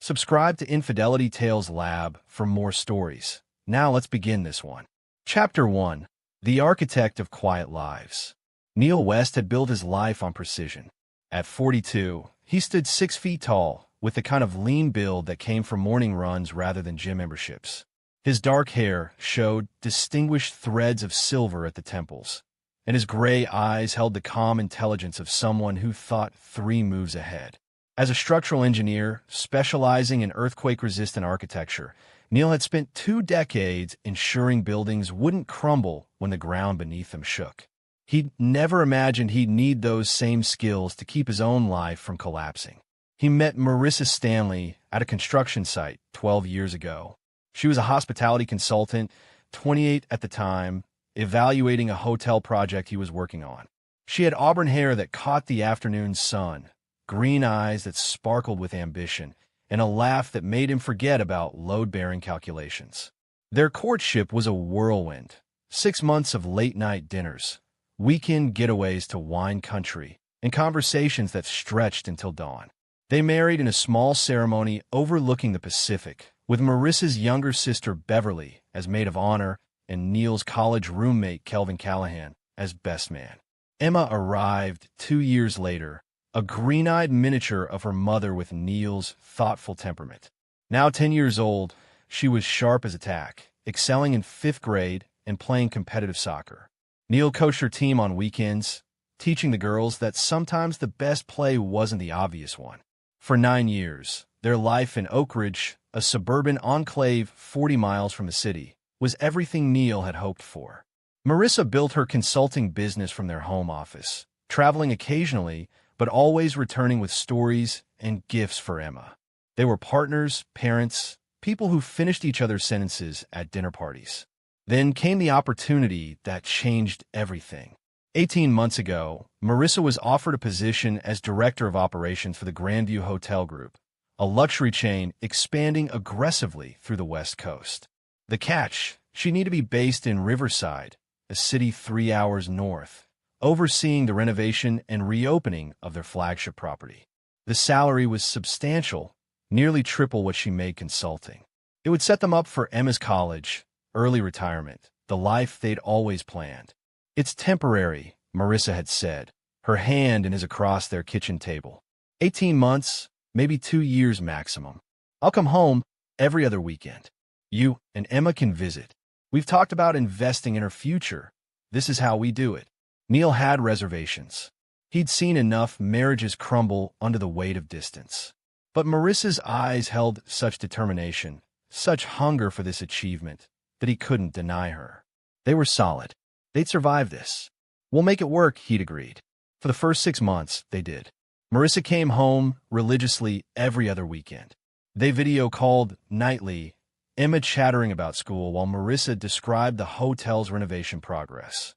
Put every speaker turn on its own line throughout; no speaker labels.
Subscribe to Infidelity Tales Lab for more stories. Now let's begin this one. Chapter 1. The Architect of Quiet Lives. Neil West had built his life on precision. At 42, he stood 6 feet tall, with the kind of lean build that came from morning runs rather than gym memberships. His dark hair showed distinguished threads of silver at the temples, and his gray eyes held the calm intelligence of someone who thought 3 moves ahead. As a structural engineer specializing in earthquake-resistant architecture, Neil had spent 2 decades ensuring buildings wouldn't crumble when the ground beneath them shook. He'd never imagined he'd need those same skills to keep his own life from collapsing. He met Marissa Stanley at a construction site 12 years ago. She was a hospitality consultant, 28 at the time, evaluating a hotel project he was working on. She had auburn hair that caught the afternoon sun, green eyes that sparkled with ambition, and a laugh that made him forget about load-bearing calculations. Their courtship was a whirlwind. 6 months of late-night dinners, weekend getaways to wine country, and conversations that stretched until dawn. They married in a small ceremony overlooking the Pacific, with Marissa's younger sister Beverly as maid of honor and Neil's college roommate Kelvin Callahan as best man. Emma arrived 2 years later, a green-eyed miniature of her mother with Neil's thoughtful temperament. Now 10 years old, she was sharp as a tack, excelling in 5th grade and playing competitive soccer. Neil coached her team on weekends, teaching the girls that sometimes the best play wasn't the obvious one. For 9 years, their life in Oak Ridge, a suburban enclave 40 miles from the city, was everything Neil had hoped for. Marissa built her consulting business from their home office, traveling occasionally, but always returning with stories and gifts for Emma. They were partners, parents, people who finished each other's sentences at dinner parties. Then came the opportunity that changed everything. 18 months ago, Marissa was offered a position as director of operations for the Grandview Hotel Group, a luxury chain expanding aggressively through the West Coast. The catch: she needed to be based in Riverside, a city 3 hours north, overseeing the renovation and reopening of their flagship property. The salary was substantial, nearly triple what she made consulting. It would set them up for Emma's college, early retirement, the life they'd always planned. "It's temporary," Marissa had said, her hand in his across their kitchen table. 18 months, maybe 2 years maximum. "I'll come home every other weekend. You and Emma can visit. We've talked about investing in her future. This is how we do it." Neil had reservations. He'd seen enough marriages crumble under the weight of distance. But Marissa's eyes held such determination, such hunger for this achievement, that he couldn't deny her. They were solid. They'd survive this. "We'll make it work," he'd agreed. For the first 6 months, they did. Marissa came home religiously every other weekend. They video-called nightly, Emma chattering about school while Marissa described the hotel's renovation progress.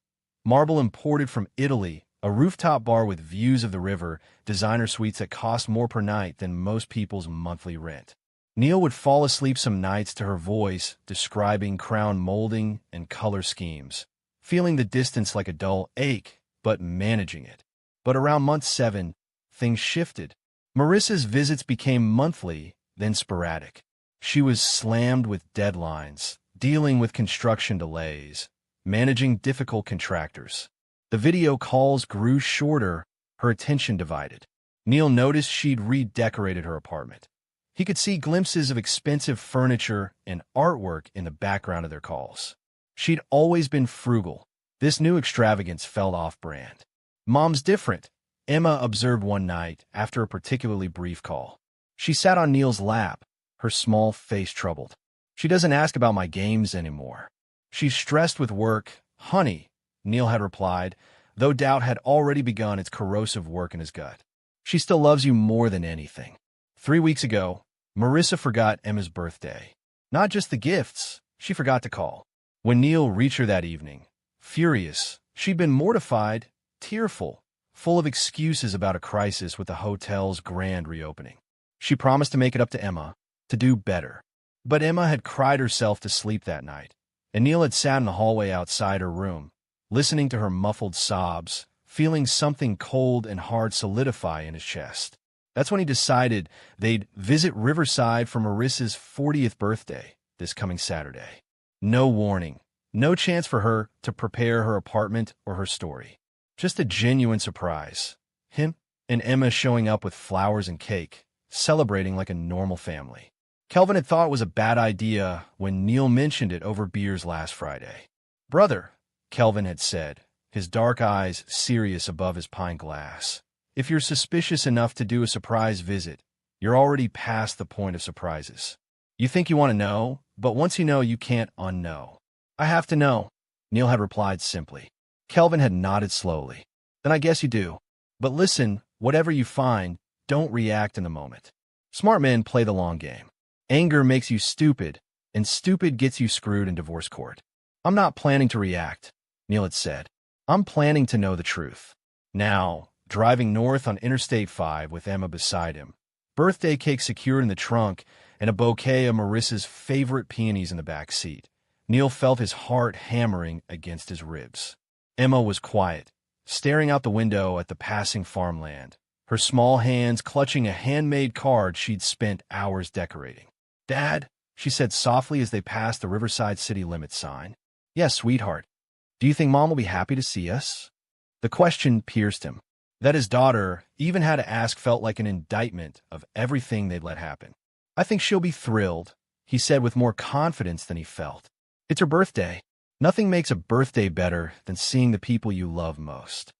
Marble imported from Italy, a rooftop bar with views of the river, designer suites that cost more per night than most people's monthly rent. Neil would fall asleep some nights to her voice describing crown molding and color schemes, feeling the distance like a dull ache, but managing it. But around month 7, things shifted. Marissa's visits became monthly, then sporadic. She was slammed with deadlines, dealing with construction delays, managing difficult contractors. The video calls grew shorter, her attention divided. Neil noticed she'd redecorated her apartment. He could see glimpses of expensive furniture and artwork in the background of their calls. She'd always been frugal. This new extravagance felt off-brand. "Mom's different," Emma observed one night after a particularly brief call. She sat on Neil's lap, her small face troubled. "She doesn't ask about my games anymore. She's stressed with work, honey," Neil had replied, though doubt had already begun its corrosive work in his gut. "She still loves you more than anything." 3 weeks ago, Marissa forgot Emma's birthday. Not just the gifts, she forgot to call. When Neil reached her that evening, furious, she'd been mortified, tearful, full of excuses about a crisis with the hotel's grand reopening. She promised to make it up to Emma, to do better. But Emma had cried herself to sleep that night, and Neil had sat in the hallway outside her room, listening to her muffled sobs, feeling something cold and hard solidify in his chest. That's when he decided they'd visit Riverside for Marissa's 40th birthday this coming Saturday. No warning, no chance for her to prepare her apartment or her story. Just a genuine surprise. Him and Emma showing up with flowers and cake, celebrating like a normal family. Kelvin had thought it was a bad idea when Neil mentioned it over beers last Friday. "Brother," Kelvin had said, his dark eyes serious above his pint glass, "if you're suspicious enough to do a surprise visit, you're already past the point of surprises. You think you want to know, but once you know, you can't unknow." "I have to know," Neil had replied simply. Kelvin had nodded slowly. "Then I guess you do. But listen, whatever you find, don't react in the moment. Smart men play the long game. Anger makes you stupid, and stupid gets you screwed in divorce court." "I'm not planning to react," Neil had said. "I'm planning to know the truth." Now, driving north on Interstate 5 with Emma beside him, birthday cake secured in the trunk, and a bouquet of Marissa's favorite peonies in the back seat, Neil felt his heart hammering against his ribs. Emma was quiet, staring out the window at the passing farmland, her small hands clutching a handmade card she'd spent hours decorating. "Dad," she said softly as they passed the Riverside city limits sign. "Yes, sweetheart. Do you think Mom will be happy to see us?" The question pierced him. That his daughter even had to ask felt like an indictment of everything they'd let happen. "I think she'll be thrilled," he said with more confidence than he felt. "It's her birthday. Nothing makes a birthday better than seeing the people you love most."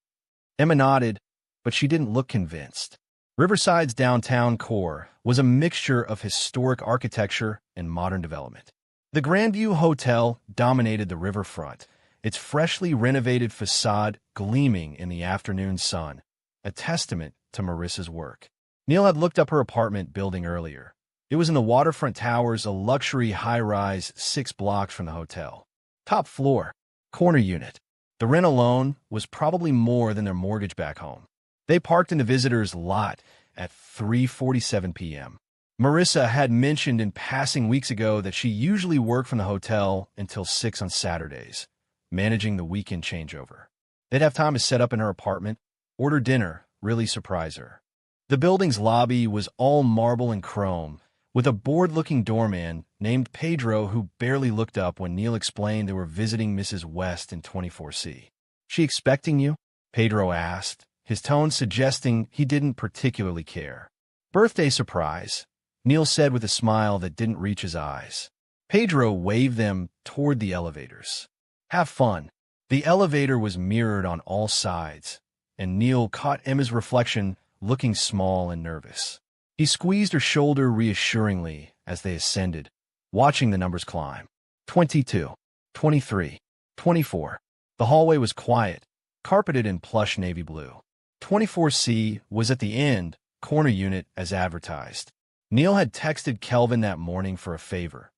Emma nodded, but she didn't look convinced. Riverside's downtown core was a mixture of historic architecture and modern development. The Grandview Hotel dominated the riverfront, its freshly renovated facade gleaming in the afternoon sun, a testament to Marissa's work. Neil had looked up her apartment building earlier. It was in the waterfront towers, a luxury high-rise 6 blocks from the hotel. Top floor, corner unit. The rent alone was probably more than their mortgage back home. They parked in the visitors' lot at 3:47 p.m. Marissa had mentioned in passing weeks ago that she usually worked from the hotel until 6 on Saturdays, managing the weekend changeover. They'd have time to set up in her apartment, order dinner, really surprise her. The building's lobby was all marble and chrome, with a bored-looking doorman named Pedro who barely looked up when Neil explained they were visiting Mrs. West in 24C. "She expecting you?" Pedro asked, his tone suggesting he didn't particularly care. "Birthday surprise," Neil said with a smile that didn't reach his eyes. Pedro waved them toward the elevators. "Have fun." The elevator was mirrored on all sides, and Neil caught Emma's reflection looking small and nervous. He squeezed her shoulder reassuringly as they ascended, watching the numbers climb. 22, 23, 24. The hallway was quiet, carpeted in plush navy blue. 24C was at the end, corner unit as advertised. Neil had texted Kelvin that morning for a favor.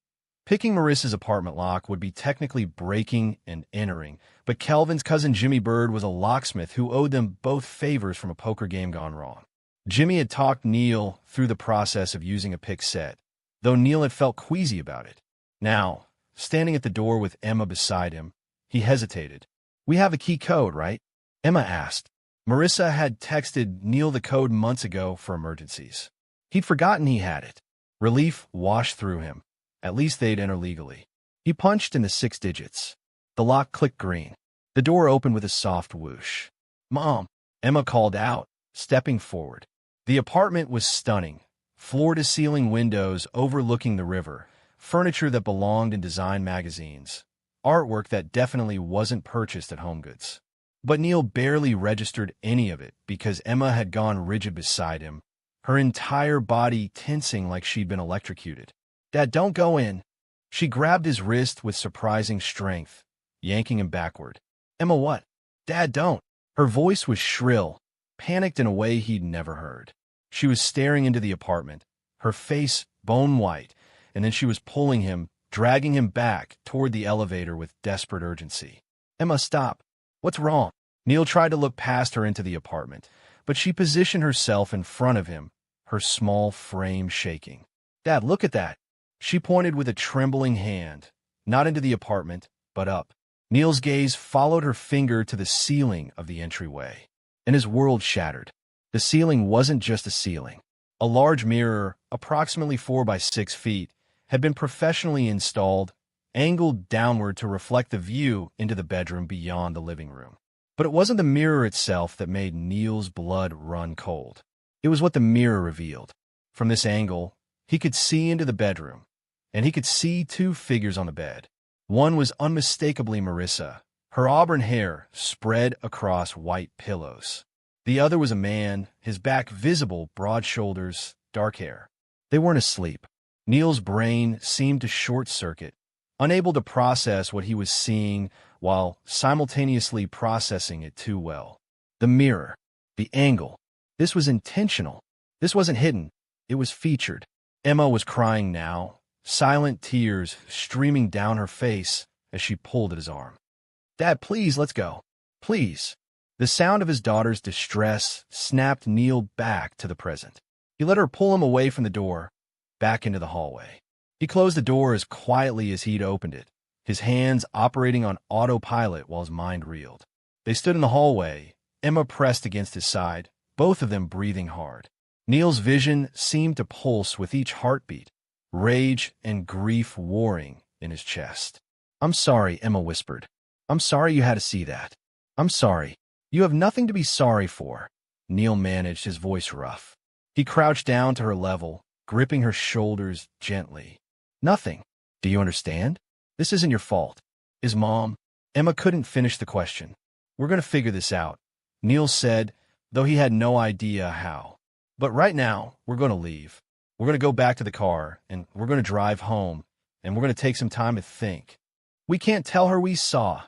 Picking Marissa's apartment lock would be technically breaking and entering, but Kelvin's cousin Jimmy Bird was a locksmith who owed them both favors from a poker game gone wrong. Jimmy had talked Neil through the process of using a pick set, though Neil had felt queasy about it. Now, standing at the door with Emma beside him, he hesitated. "We have a key code, right?" Emma asked. Marissa had texted Neil the code months ago for emergencies. He'd forgotten he had it. Relief washed through him. At least they'd enter legally. He punched in the 6 digits. The lock clicked green. The door opened with a soft whoosh. "Mom," Emma called out, stepping forward. The apartment was stunning. Floor-to-ceiling windows overlooking the river, furniture that belonged in design magazines, artwork that definitely wasn't purchased at HomeGoods. But Neil barely registered any of it because Emma had gone rigid beside him, her entire body tensing like she'd been electrocuted. "Dad, don't go in." She grabbed his wrist with surprising strength, yanking him backward. "Emma, what?" "Dad, don't." Her voice was shrill, panicked in a way he'd never heard. She was staring into the apartment, her face bone white, and then she was pulling him, dragging him back toward the elevator with desperate urgency. "Emma, stop. What's wrong?" Neil tried to look past her into the apartment, but she positioned herself in front of him, her small frame shaking. "Dad, look at that." She pointed with a trembling hand, not into the apartment, but up. Neil's gaze followed her finger to the ceiling of the entryway, and his world shattered. The ceiling wasn't just a ceiling. A large mirror, approximately 4 by 6 feet, had been professionally installed, angled downward to reflect the view into the bedroom beyond the living room. But it wasn't the mirror itself that made Neil's blood run cold. It was what the mirror revealed. From this angle, he could see into the bedroom, and he could see two figures on the bed. One was unmistakably Marissa, her auburn hair spread across white pillows. The other was a man, his back visible, broad shoulders, dark hair. They weren't asleep. Neil's brain seemed to short-circuit, unable to process what he was seeing while simultaneously processing it too well. The mirror, the angle. This was intentional. This wasn't hidden. It was featured. Emma was crying now, silent tears streaming down her face as she pulled at his arm. "Dad, please, let's go. Please." The sound of his daughter's distress snapped Neil back to the present. He let her pull him away from the door, back into the hallway. He closed the door as quietly as he'd opened it, his hands operating on autopilot while his mind reeled. They stood in the hallway, Emma pressed against his side, both of them breathing hard. Neil's vision seemed to pulse with each heartbeat, rage and grief warring in his chest. "I'm sorry," Emma whispered. "I'm sorry you had to see that. I'm sorry." "You have nothing to be sorry for," Neil managed, his voice rough. He crouched down to her level, gripping her shoulders gently. "Nothing. Do you understand? This isn't your fault. Is Mom?" Emma couldn't finish the question. "We're going to figure this out," Neil said, though he had no idea how. "But right now, we're going to leave. We're going to go back to the car, and we're going to drive home, and we're going to take some time to think. We can't tell her we saw,"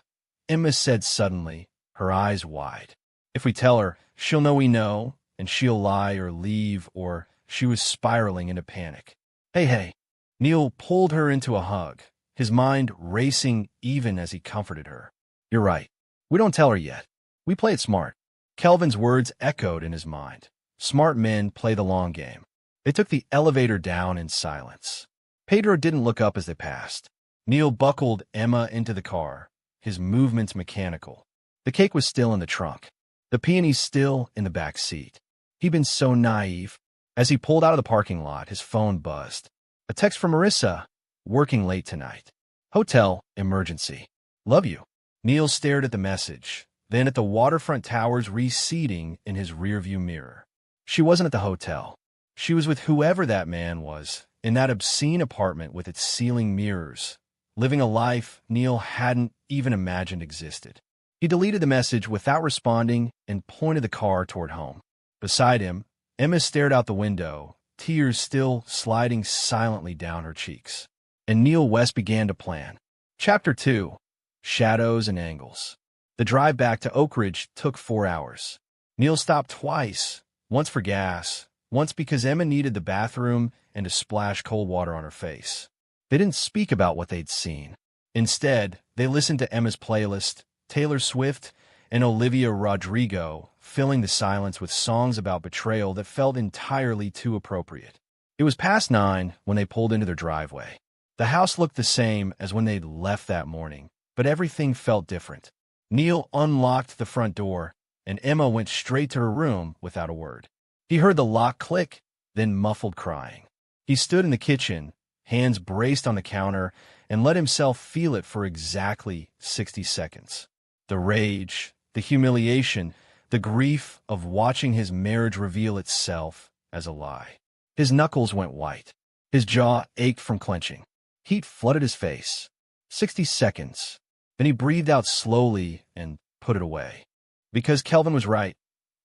Emma said suddenly, her eyes wide. "If we tell her, she'll know we know, and she'll lie or leave," or she was spiraling into panic. Hey. Neil pulled her into a hug, his mind racing even as he comforted her. "You're right. We don't tell her yet. We play it smart." Kelvin's words echoed in his mind. Smart men play the long game. They took the elevator down in silence. Pedro didn't look up as they passed. Neil buckled Emma into the car, his movements mechanical. The cake was still in the trunk, the peonies still in the back seat. He'd been so naive. As he pulled out of the parking lot, his phone buzzed. A text from Marissa, "Working late tonight. Hotel emergency. Love you." Neil stared at the message, then at the waterfront towers receding in his rearview mirror. She wasn't at the hotel. She was with whoever that man was, in that obscene apartment with its ceiling mirrors, living a life Neil hadn't even imagined existed. He deleted the message without responding and pointed the car toward home. Beside him, Emma stared out the window, tears still sliding silently down her cheeks. And Neil West began to plan. Chapter 2. Shadows and Angles. The drive back to Oak Ridge took 4 hours. Neil stopped twice, once for gas, once because Emma needed the bathroom and to splash cold water on her face. They didn't speak about what they'd seen. Instead, they listened to Emma's playlist, Taylor Swift and Olivia Rodrigo, filling the silence with songs about betrayal that felt entirely too appropriate. It was past 9 when they pulled into their driveway. The house looked the same as when they'd left that morning, but everything felt different. Neil unlocked the front door, and Emma went straight to her room without a word. He heard the lock click, then muffled crying. He stood in the kitchen, hands braced on the counter, and let himself feel it for exactly 60 seconds. The rage, the humiliation, the grief of watching his marriage reveal itself as a lie. His knuckles went white. His jaw ached from clenching. Heat flooded his face. 60 seconds. Then he breathed out slowly and put it away. Because Kelvin was right.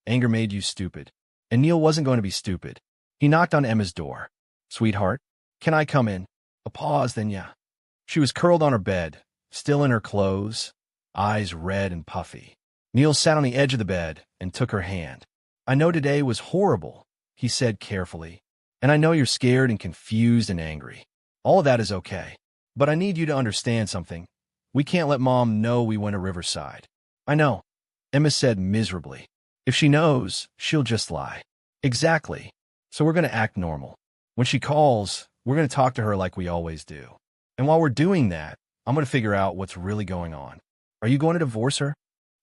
Anger made you stupid. And Neil wasn't going to be stupid. He knocked on Emma's door. "Sweetheart, can I come in?" A pause, then yeah. She was curled on her bed, still in her clothes, eyes red and puffy. Neil sat on the edge of the bed and took her hand. "I know today was horrible," he said carefully. "And I know you're scared and confused and angry. All of that is okay. But I need you to understand something. We can't let Mom know we went to Riverside." "I know," Emma said miserably. "If she knows, she'll just lie." "Exactly. So we're going to act normal. When she calls, we're going to talk to her like we always do. And while we're doing that, I'm going to figure out what's really going on. Are you going to divorce her?"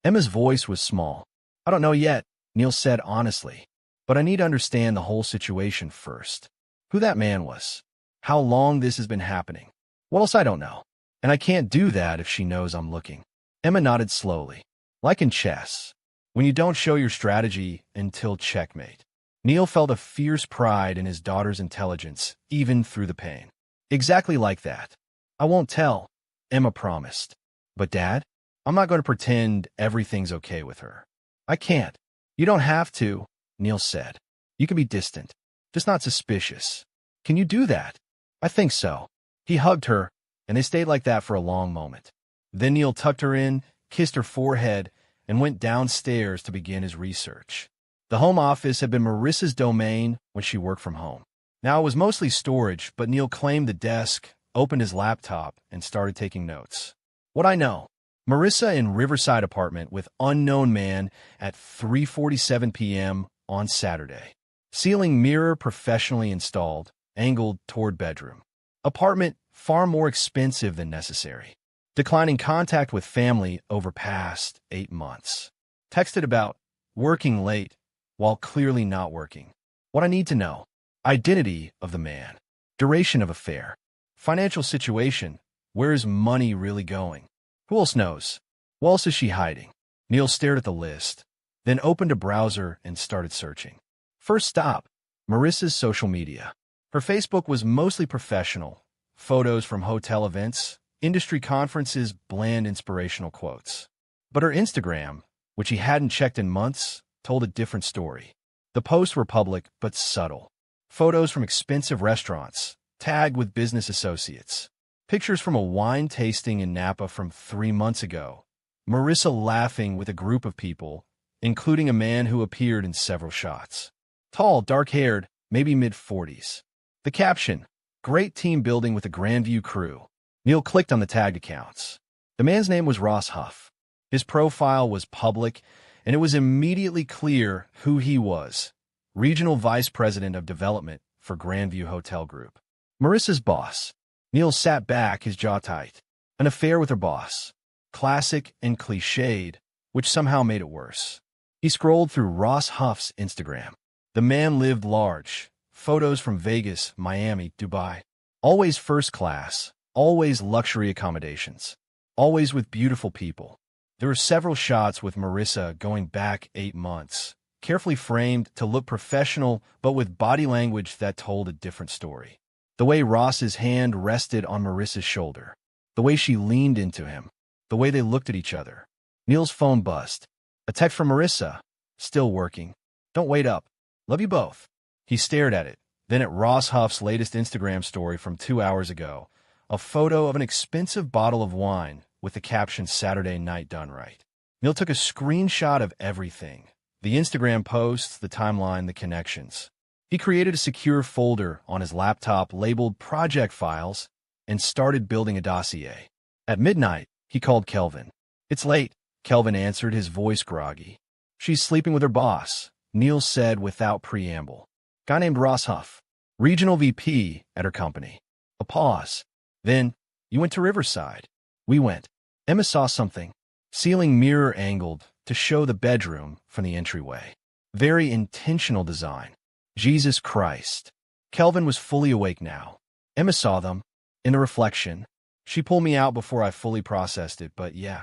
Emma's voice was small. "I don't know yet," Neil said honestly. But I need to understand the whole situation first. Who that man was. How long this has been happening. What else I don't know. And I can't do that if she knows I'm looking. Emma nodded slowly. Like in chess, when you don't show your strategy until checkmate. Neil felt a fierce pride in his daughter's intelligence, even through the pain. Exactly like that. I won't tell, Emma promised. But Dad, I'm not going to pretend everything's okay with her. I can't. You don't have to, Neil said. You can be distant, just not suspicious. Can you do that? I think so. He hugged her, and they stayed like that for a long moment. Then Neil tucked her in, kissed her forehead, and went downstairs to begin his research. The home office had been Marissa's domain when she worked from home. Now it was mostly storage, but Neil claimed the desk, opened his laptop, and started taking notes. What I know. Marissa in Riverside apartment with unknown man at 3:47 p.m. on Saturday. Ceiling mirror professionally installed, angled toward bedroom. Apartment far more expensive than necessary. Declining contact with family over past 8 months. Texted about working late while clearly not working. What I need to know. Identity of the man. Duration of affair. Financial situation. Where is money really going? Who else knows? What else is she hiding? Neil stared at the list, then opened a browser and started searching. First stop, Marissa's social media. Her Facebook was mostly professional. Photos from hotel events, industry conferences, bland inspirational quotes. But her Instagram, which he hadn't checked in months, told a different story. The posts were public but subtle. Photos from expensive restaurants, tagged with business associates. Pictures from a wine tasting in Napa from 3 months ago. Marissa laughing with a group of people, including a man who appeared in several shots. Tall, dark-haired, maybe mid-40s. The caption, great team building with a Grandview crew. Neil clicked on the tagged accounts. The man's name was Ross Huff. His profile was public, and it was immediately clear who he was. Regional Vice President of Development for Grandview Hotel Group. Marissa's boss. Neil sat back, his jaw tight. An affair with her boss. Classic and cliched, which somehow made it worse. He scrolled through Ross Huff's Instagram. The man lived large. Photos from Vegas, Miami, Dubai. Always first class. Always luxury accommodations. Always with beautiful people. There were several shots with Marissa going back 8 months. Carefully framed to look professional, but with body language that told a different story. The way Ross's hand rested on Marissa's shoulder. The way she leaned into him. The way they looked at each other. Neil's phone buzzed. A text from Marissa. Still working. Don't wait up. Love you both. He stared at it, then at Ross Huff's latest Instagram story from 2 hours ago. A photo of an expensive bottle of wine with the caption Saturday night done right. Neil took a screenshot of everything. The Instagram posts, the timeline, the connections. He created a secure folder on his laptop labeled Project Files and started building a dossier. At midnight, he called Kelvin. It's late, Kelvin answered, his voice groggy. She's sleeping with her boss, Neil said without preamble. Guy named Ross Huff, regional VP at her company. A pause. Then, you went to Riverside. We went. Emma saw something. Ceiling mirror angled to show the bedroom from the entryway. Very intentional design. Jesus Christ. Kelvin was fully awake now. Emma saw them. In the reflection. She pulled me out before I fully processed it, but yeah.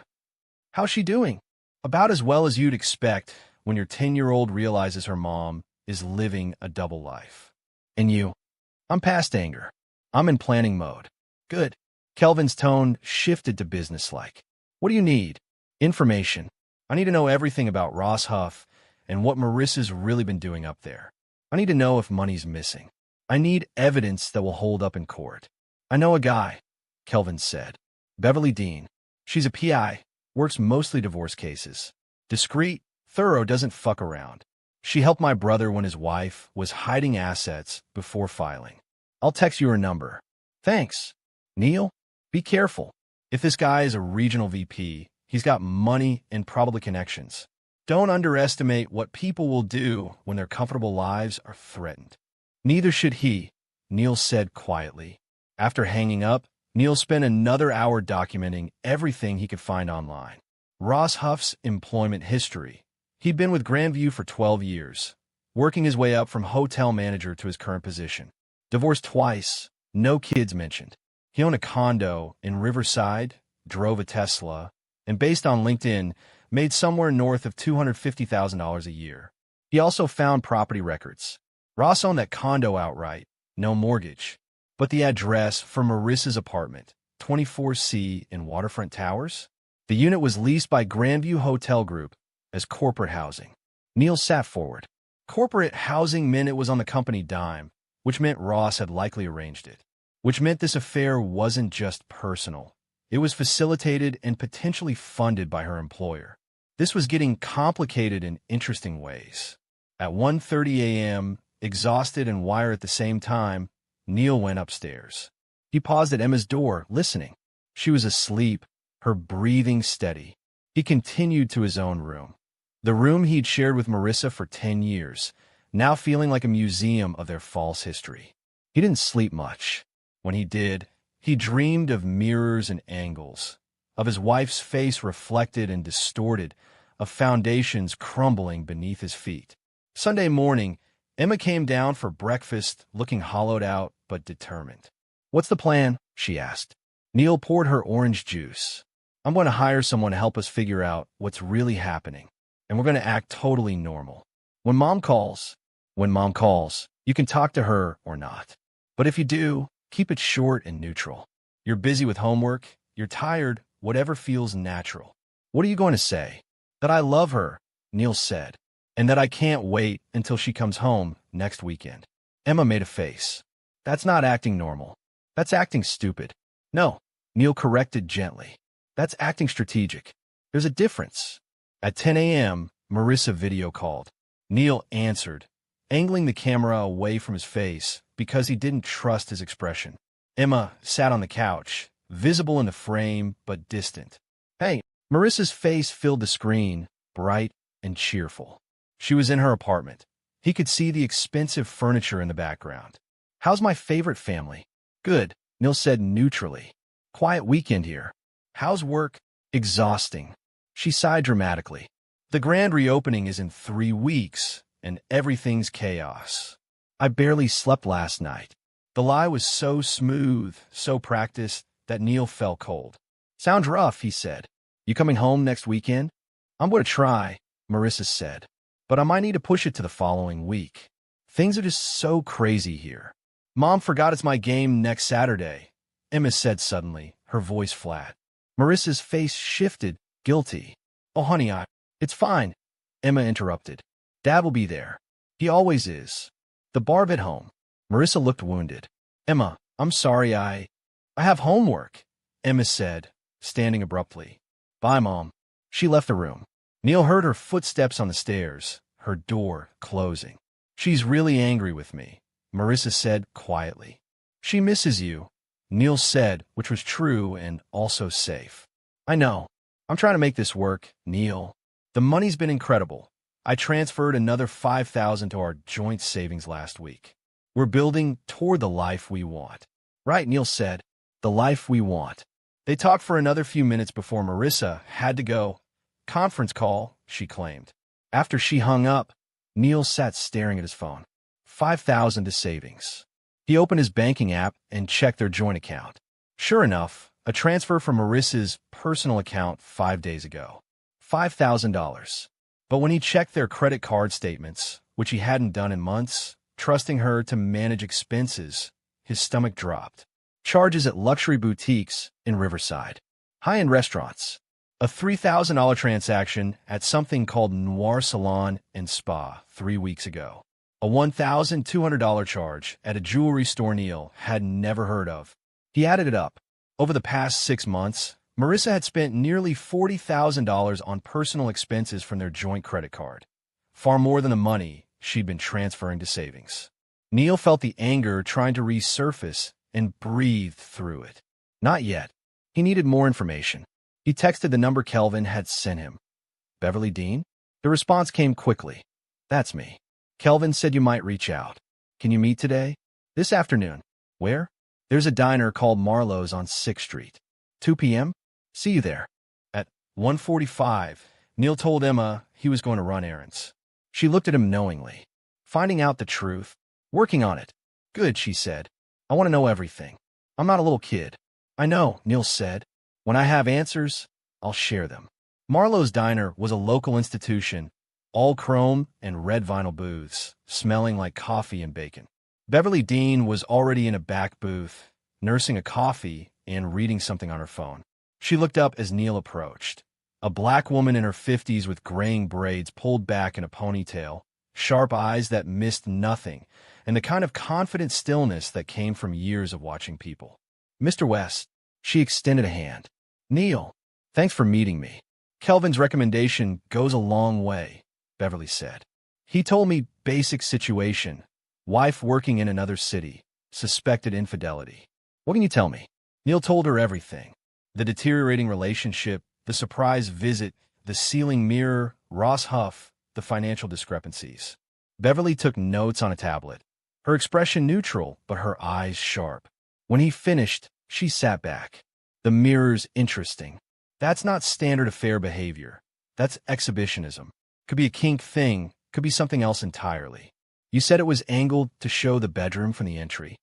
How's she doing? About as well as you'd expect when your 10-year-old realizes her mom is living a double life. And you? I'm past anger. I'm in planning mode. Good. Kelvin's tone shifted to businesslike. What do you need? Information. I need to know everything about Ross Huff and what Marissa's really been doing up there. I need to know if money's missing. I need evidence that will hold up in court. I know a guy, Kelvin said. Beverly Dean. She's a PI, works mostly divorce cases. Discreet, thorough, doesn't fuck around. She helped my brother when his wife was hiding assets before filing. I'll text you her number. Thanks. Neil, be careful. If this guy is a regional VP, he's got money and probably connections. Don't underestimate what people will do when their comfortable lives are threatened. Neither should he, Neil said quietly. After hanging up, Neil spent another hour documenting everything he could find online. Ross Huff's employment history. He'd been with Grandview for 12 years. working his way up from hotel manager to his current position. Divorced twice, no kids mentioned. He owned a condo in Riverside, drove a Tesla, and based on LinkedIn, made somewhere north of $250,000 a year. He also found property records. Ross owned that condo outright, no mortgage. But the address for Marissa's apartment, 24C in Waterfront Towers? The unit was leased by Grandview Hotel Group as corporate housing. Neil sat forward. Corporate housing meant it was on the company dime, which meant Ross had likely arranged it. Which meant this affair wasn't just personal. It was facilitated and potentially funded by her employer. This was getting complicated in interesting ways. At 1:30 a.m., exhausted and wired at the same time, Neil went upstairs. He paused at Emma's door, listening. She was asleep, her breathing steady. He continued to his own room. The room he'd shared with Marissa for 10 years, now feeling like a museum of their false history. He didn't sleep much. When he did, he dreamed of mirrors and angles, of his wife's face reflected and distorted, of foundations crumbling beneath his feet. Sunday morning, Emma came down for breakfast, looking hollowed out but determined. "What's the plan?" she asked. Neil poured her orange juice. "I'm going to hire someone to help us figure out what's really happening, and we're going to act totally normal. When Mom calls, you can talk to her or not. But if you do, keep it short and neutral. You're busy with homework, you're tired, whatever feels natural." "What are you going to say?" "That I love her," Neil said, "and that I can't wait until she comes home next weekend." Emma made a face. "That's not acting normal. That's acting stupid." "No," Neil corrected gently. "That's acting strategic. There's a difference." At 10 a.m., Marissa video called. Neil answered, angling the camera away from his face because he didn't trust his expression. Emma sat on the couch, visible in the frame but distant. "Hey." Marissa's face filled the screen, bright and cheerful. She was in her apartment. He could see the expensive furniture in the background. "How's my favorite family?" "Good," Neil said neutrally. "Quiet weekend here." "How's work?" "Exhausting." She sighed dramatically. "The grand reopening is in 3 weeks, and everything's chaos. I barely slept last night." The lie was so smooth, so practiced, that Neil felt cold. "Sounds rough," he said. "You coming home next weekend?" "I'm going to try," Marissa said. "But I might need to push it to the following week. Things are just so crazy here." "Mom forgot it's my game next Saturday," Emma said suddenly, her voice flat. Marissa's face shifted, guilty. "Oh, honey, it's fine," Emma interrupted. "Dad will be there. He always is." "The barb at home." Marissa looked wounded. "Emma, I'm sorry, I have homework," Emma said, standing abruptly. "Bye, Mom." She left the room. Neil heard her footsteps on the stairs, her door closing. "She's really angry with me," Marissa said quietly. "She misses you," Neil said, which was true and also safe. "I know. I'm trying to make this work, Neil. The money's been incredible. I transferred another $5,000 to our joint savings last week. We're building toward the life we want." "Right," Neil said. "The life we want." They talked for another few minutes before Marissa had to go. "Conference call," she claimed. After she hung up, Neil sat staring at his phone. 5,000 to savings. He opened his banking app and checked their joint account. Sure enough, a transfer from Marissa's personal account 5 days ago. $5,000. But when he checked their credit card statements, which he hadn't done in months, trusting her to manage expenses, his stomach dropped. Charges at luxury boutiques in Riverside. High-end restaurants. A $3,000 transaction at something called Noir Salon and Spa 3 weeks ago. A $1,200 charge at a jewelry store Neil had never heard of. He added it up. Over the past 6 months, Marissa had spent nearly $40,000 on personal expenses from their joint credit card. Far more than the money she'd been transferring to savings. Neil felt the anger trying to resurface and breathed through it. Not yet. He needed more information. He texted the number Kelvin had sent him. "Beverly Dean?" The response came quickly. "That's me. Kelvin said you might reach out. Can you meet today?" "This afternoon." "Where?" "There's a diner called Marlowe's on 6th Street. 2 p.m.? See you there." At 1:45, Neil told Emma he was going to run errands. She looked at him knowingly. Finding out the truth. Working on it. Good, she said. I want to know everything. I'm not a little kid. I know, Neil said. When I have answers, I'll share them. Marlowe's Diner was a local institution, all chrome and red vinyl booths, smelling like coffee and bacon. Beverly Dean was already in a back booth, nursing a coffee and reading something on her phone. She looked up as Neil approached. A black woman in her 50s with graying braids pulled back in a ponytail, sharp eyes that missed nothing, and the kind of confident stillness that came from years of watching people. Mr. West, she extended a hand. Neil, thanks for meeting me. Kelvin's recommendation goes a long way, Beverly said. He told me basic situation, wife working in another city, suspected infidelity. What can you tell me? Neil told her everything. The deteriorating relationship, the surprise visit, the ceiling mirror, Ross Huff, the financial discrepancies. Beverly took notes on a tablet, her expression neutral, but her eyes sharp. When he finished, she sat back. The mirror's interesting. That's not standard affair behavior. That's exhibitionism. Could be a kink thing, could be something else entirely. You said it was angled to show the bedroom from the entry.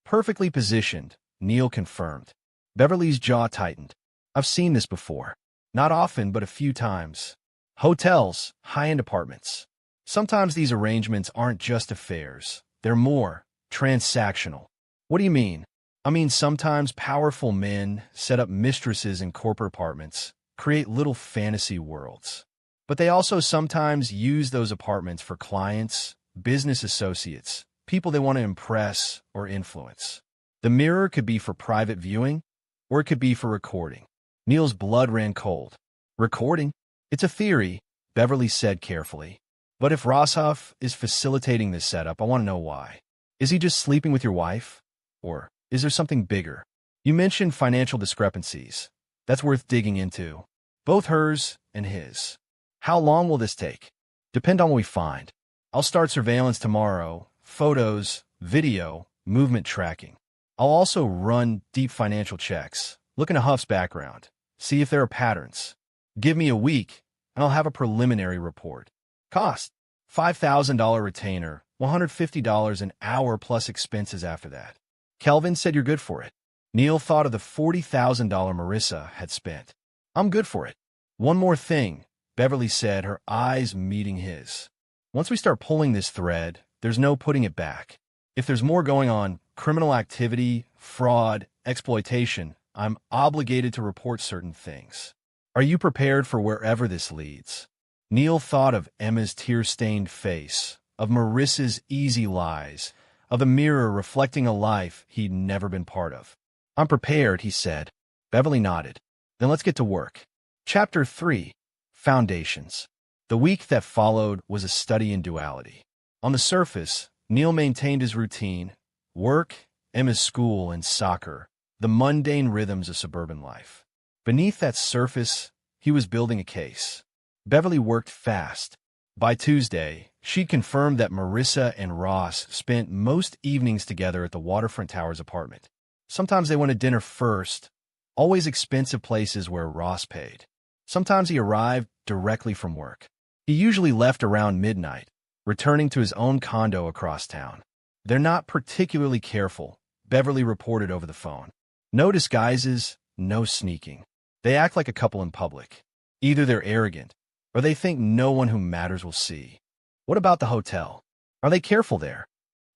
Perfectly positioned, Neil confirmed. Beverly's jaw tightened. I've seen this before. Not often, but a few times. Hotels, high-end apartments. Sometimes these arrangements aren't just affairs. They're more transactional. What do you mean? I mean, sometimes powerful men set up mistresses in corporate apartments, create little fantasy worlds. But they also sometimes use those apartments for clients, business associates, people they want to impress or influence. The mirror could be for private viewing, or it could be for recording. Neil's blood ran cold. Recording? It's a theory, Beverly said carefully. But if Roshoff is facilitating this setup, I want to know why. Is he just sleeping with your wife? Or is there something bigger? You mentioned financial discrepancies. That's worth digging into. Both hers and his. How long will this take? Depend on what we find. I'll start surveillance tomorrow. Photos, video, movement tracking. I'll also run deep financial checks. Look into Huff's background. See if there are patterns. Give me a week, and I'll have a preliminary report. Cost: $5,000 retainer, $150 an hour plus expenses after that. Kelvin said you're good for it. Neil thought of the $40,000 Marissa had spent. I'm good for it. One more thing, Beverly said, her eyes meeting his. Once we start pulling this thread, there's no putting it back. If there's more going on, criminal activity, fraud, exploitation, I'm obligated to report certain things. Are you prepared for wherever this leads? Neil thought of Emma's tear-stained face, of Marissa's easy lies, of the mirror reflecting a life he'd never been part of. I'm prepared, he said. Beverly nodded. Then let's get to work. Chapter 3. Foundations. The week that followed was a study in duality. On the surface, Neil maintained his routine, work, Emma's school, and soccer, the mundane rhythms of suburban life. Beneath that surface, he was building a case. Beverly worked fast. By Tuesday, she'd confirmed that Marissa and Ross spent most evenings together at the Waterfront Towers apartment. Sometimes they went to dinner first, always expensive places where Ross paid. Sometimes he arrived directly from work. He usually left around midnight, returning to his own condo across town. They're not particularly careful, Beverly reported over the phone. No disguises, no sneaking. They act like a couple in public. Either they're arrogant, or they think no one who matters will see. What about the hotel? Are they careful there?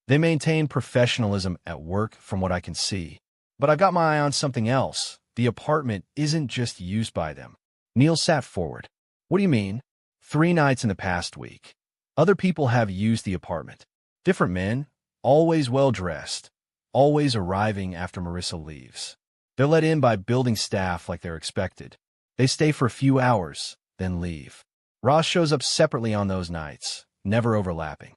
They maintain professionalism at work from what I can see. But I've got my eye on something else. The apartment isn't just used by them. Neil sat forward. What do you mean? 3 nights in the past week. Other people have used the apartment. Different men, always well-dressed, always arriving after Marissa leaves. They're let in by building staff like they're expected. They stay for a few hours, then leave. Ross shows up separately on those nights, never overlapping.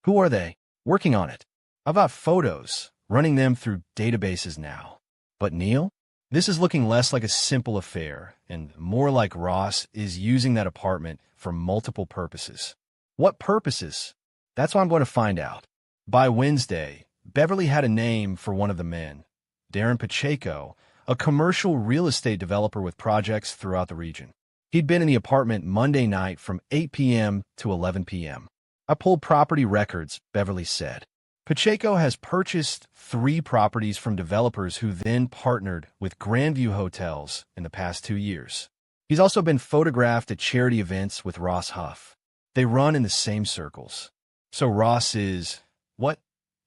Who are they? Working on it. I've got photos, running them through databases now. But Neil? This is looking less like a simple affair, and more like Ross is using that apartment for multiple purposes. What purposes? That's what I'm going to find out. By Wednesday, Beverly had a name for one of the men, Darren Pacheco, a commercial real estate developer with projects throughout the region. He'd been in the apartment Monday night from 8 p.m. to 11 p.m. I pulled property records, Beverly said. Pacheco has purchased 3 properties from developers who then partnered with Grandview Hotels in the past 2 years. He's also been photographed at charity events with Ross Huff. They run in the same circles. So Ross is, what?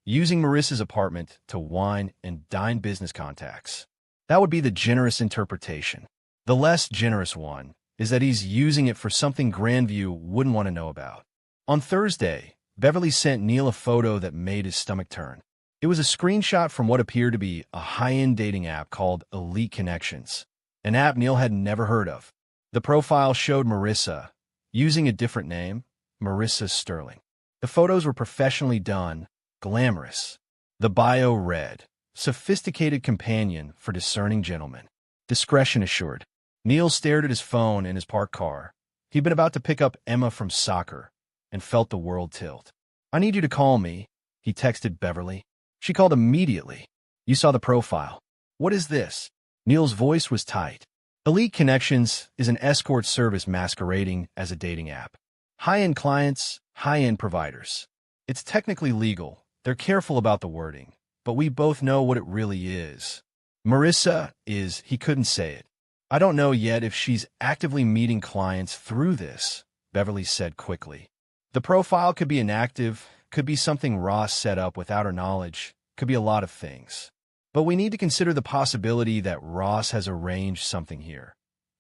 Using Marissa's apartment to wine and dine business contacts. That would be the generous interpretation. The less generous one is that he's using it for something Grandview wouldn't want to know about. On Thursday, Beverly sent Neil a photo that made his stomach turn. It was a screenshot from what appeared to be a high-end dating app called Elite Connections, an app Neil had never heard of. The profile showed Marissa, using a different name, Marissa Sterling. The photos were professionally done, glamorous. The bio read, sophisticated companion for discerning gentlemen. Discretion assured. Neil stared at his phone in his parked car. He'd been about to pick up Emma from soccer and felt the world tilt. I need you to call me, he texted Beverly. She called immediately. You saw the profile. What is this? Neil's voice was tight. Elite Connections is an escort service masquerading as a dating app. High-end clients, high-end providers. It's technically legal. They're careful about the wording, but we both know what it really is. Marissa is, he couldn't say it. I don't know yet if she's actively meeting clients through this, Beverly said quickly. The profile could be inactive, could be something Ross set up without her knowledge, could be a lot of things. But we need to consider the possibility that Ross has arranged something here,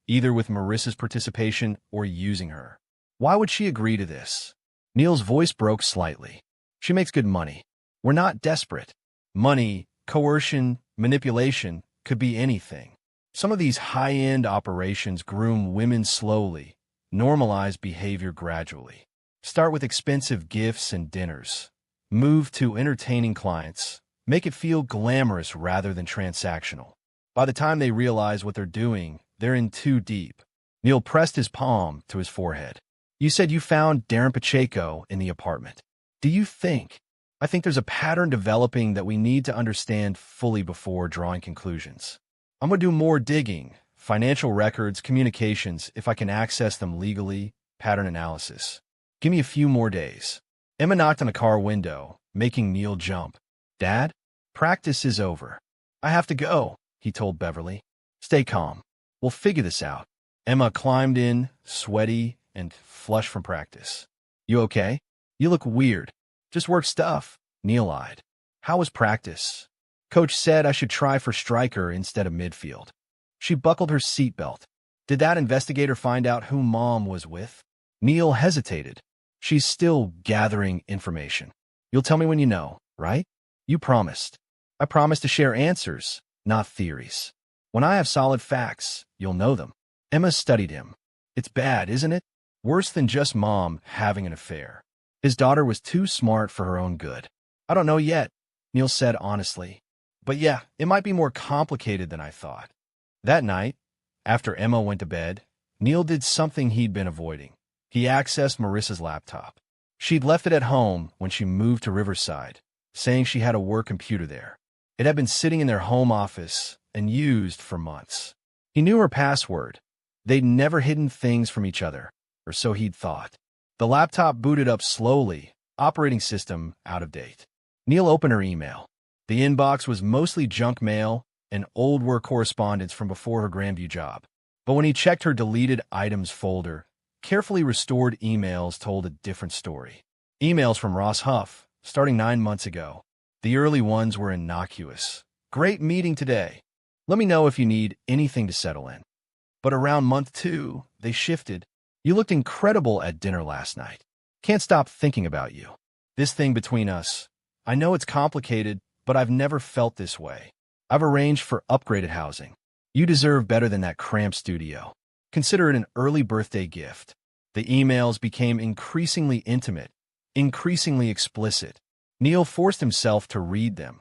either with Marissa's participation or using her. Why would she agree to this? Neil's voice broke slightly. She makes good money. We're not desperate. Money, coercion, manipulation could be anything. Some of these high-end operations groom women slowly, normalize behavior gradually. Start with expensive gifts and dinners. Move to entertaining clients. Make it feel glamorous rather than transactional. By the time they realize what they're doing, they're in too deep. Neil pressed his palm to his forehead. You said you found Darren Pacheco in the apartment. Do you think? I think there's a pattern developing that we need to understand fully before drawing conclusions. I'm going to do more digging, financial records, communications, if I can access them legally, pattern analysis. Give me a few more days. Emma knocked on the car window, making Neil jump. Dad? Practice is over. I have to go, he told Beverly. Stay calm. We'll figure this out. Emma climbed in, sweaty and flushed from practice. You okay? You look weird. Just work stuff, Neil lied. How was practice? Coach said I should try for striker instead of midfield. She buckled her seatbelt. Did that investigator find out who Mom was with? Neil hesitated. She's still gathering information. You'll tell me when you know, right? You promised. I promised to share answers, not theories. When I have solid facts, you'll know them. Emma studied him. It's bad, isn't it? Worse than just Mom having an affair. His daughter was too smart for her own good. I don't know yet, Neil said honestly. But yeah, it might be more complicated than I thought. That night, after Emma went to bed, Neil did something he'd been avoiding. He accessed Marissa's laptop. She'd left it at home when she moved to Riverside, saying she had a work computer there. It had been sitting in their home office and used for months. He knew her password. They'd never hidden things from each other, or so he'd thought. The laptop booted up slowly, operating system out of date. Neil opened her email. The inbox was mostly junk mail and old work correspondence from before her Grandview job. But when he checked her deleted items folder, carefully restored emails told a different story. Emails from Ross Huff, starting 9 months ago. The early ones were innocuous. Great meeting today. Let me know if you need anything to settle in. But around month 2, they shifted. You looked incredible at dinner last night. Can't stop thinking about you. This thing between us. I know it's complicated, but I've never felt this way. I've arranged for upgraded housing. You deserve better than that cramped studio. Consider it an early birthday gift. The emails became increasingly intimate, increasingly explicit. Neil forced himself to read them,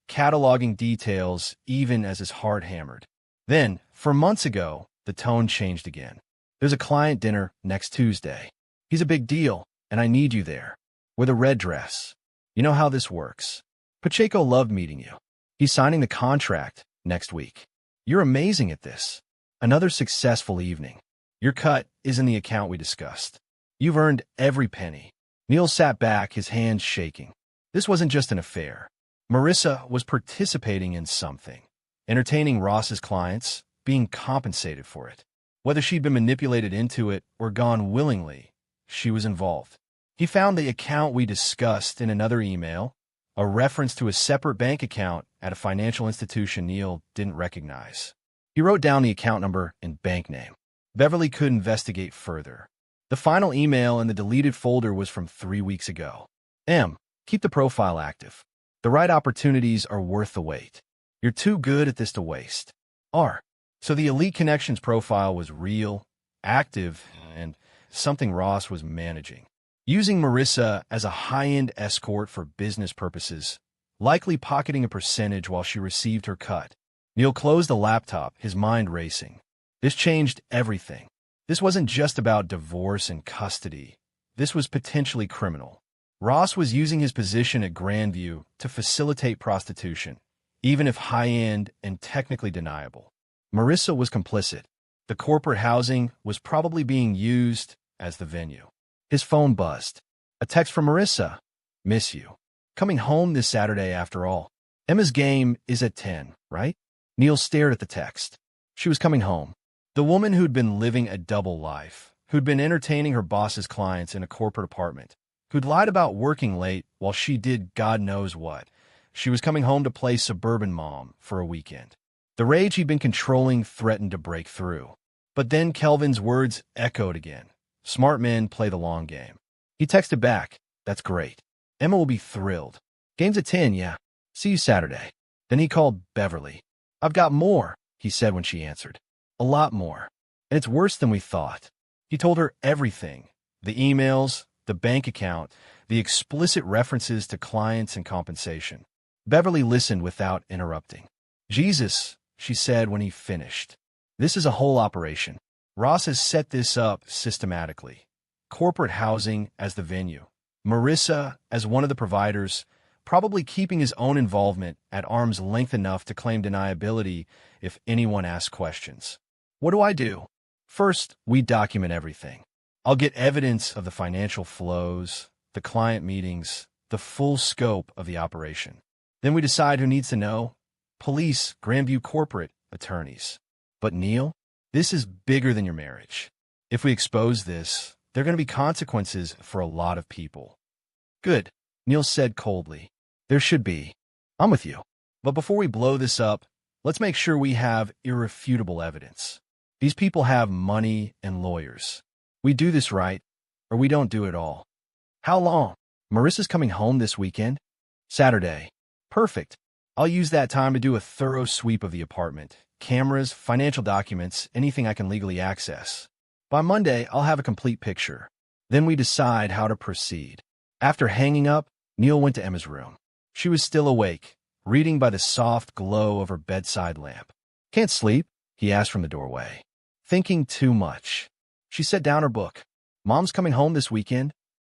cataloging details even as his heart hammered. Then, for months ago, the tone changed again. There's a client dinner next Tuesday. He's a big deal, and I need you there. With a red dress. You know how this works. Pacheco loved meeting you. He's signing the contract next week. You're amazing at this. Another successful evening. Your cut is in the account we discussed. You've earned every penny. Neil sat back, his hands shaking. This wasn't just an affair. Marissa was participating in something, entertaining Ross's clients, being compensated for it. Whether she'd been manipulated into it or gone willingly, she was involved. He found the account we discussed in another email, a reference to a separate bank account at a financial institution Neil didn't recognize. He wrote down the account number and bank name. Beverly could investigate further. The final email in the deleted folder was from 3 weeks ago. Keep the profile active. The right opportunities are worth the wait. You're too good at this to waste. So the Elite Connections profile was real, active, and something Ross was managing. Using Marissa as a high-end escort for business purposes, likely pocketing a percentage while she received her cut. Neil closed the laptop, his mind racing. This changed everything. This wasn't just about divorce and custody. This was potentially criminal. Ross was using his position at Grandview to facilitate prostitution, even if high-end and technically deniable. Marissa was complicit. The corporate housing was probably being used as the venue. His phone buzzed. A text from Marissa. Miss you. Coming home this Saturday after all. Emma's game is at 10, right? Neil stared at the text. She was coming home. The woman who'd been living a double life, who'd been entertaining her boss's clients in a corporate apartment, who'd lied about working late while she did God knows what. She was coming home to play suburban mom for a weekend. The rage he'd been controlling threatened to break through. But then Kelvin's words echoed again. Smart men play the long game. He texted back, that's great. Emma will be thrilled. Game's at 10, yeah. See you Saturday. Then he called Beverly. I've got more, he said when she answered. A lot more. And it's worse than we thought. He told her everything. The emails, the bank account, the explicit references to clients and compensation. Beverly listened without interrupting. Jesus, she said when he finished. This is a whole operation. Ross has set this up systematically. Corporate housing as the venue. Marissa as one of the providers, probably keeping his own involvement at arm's length enough to claim deniability if anyone asks questions. What do I do? First, we document everything. I'll get evidence of the financial flows, the client meetings, the full scope of the operation. Then we decide who needs to know. Police, Grandview corporate, attorneys. But Neil, this is bigger than your marriage. If we expose this, there are going to be consequences for a lot of people. Good, Neil said coldly. There should be. I'm with you. But before we blow this up, let's make sure we have irrefutable evidence. These people have money and lawyers. We do this right, or we don't do it all. How long? Marissa's coming home this weekend? Saturday. Perfect. I'll use that time to do a thorough sweep of the apartment. Cameras, financial documents, anything I can legally access. By Monday, I'll have a complete picture. Then we decide how to proceed. After hanging up, Neil went to Emma's room. She was still awake, reading by the soft glow of her bedside lamp. Can't sleep? He asked from the doorway. Thinking too much. She set down her book. Mom's coming home this weekend?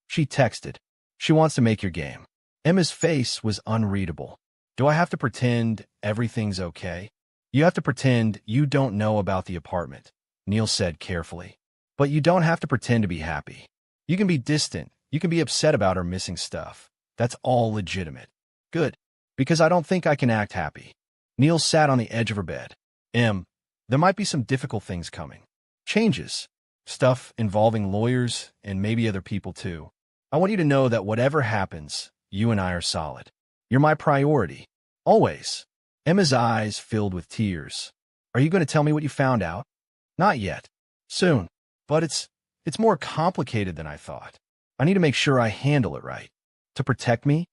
She texted. She wants to make your game. Emma's face was unreadable. Do I have to pretend everything's okay? You have to pretend you don't know about the apartment, Neil said carefully. But you don't have to pretend to be happy. You can be distant. You can be upset about her missing stuff. That's all legitimate. Good, because I don't think I can act happy. Neil sat on the edge of her bed. There might be some difficult things coming. Changes. Stuff involving lawyers and maybe other people too. I want you to know that whatever happens, you and I are solid. You're my priority. Always. Emma's eyes filled with tears. Are you going to tell me what you found out? Not yet. Soon. But it's more complicated than I thought. I need to make sure I handle it right. To protect me?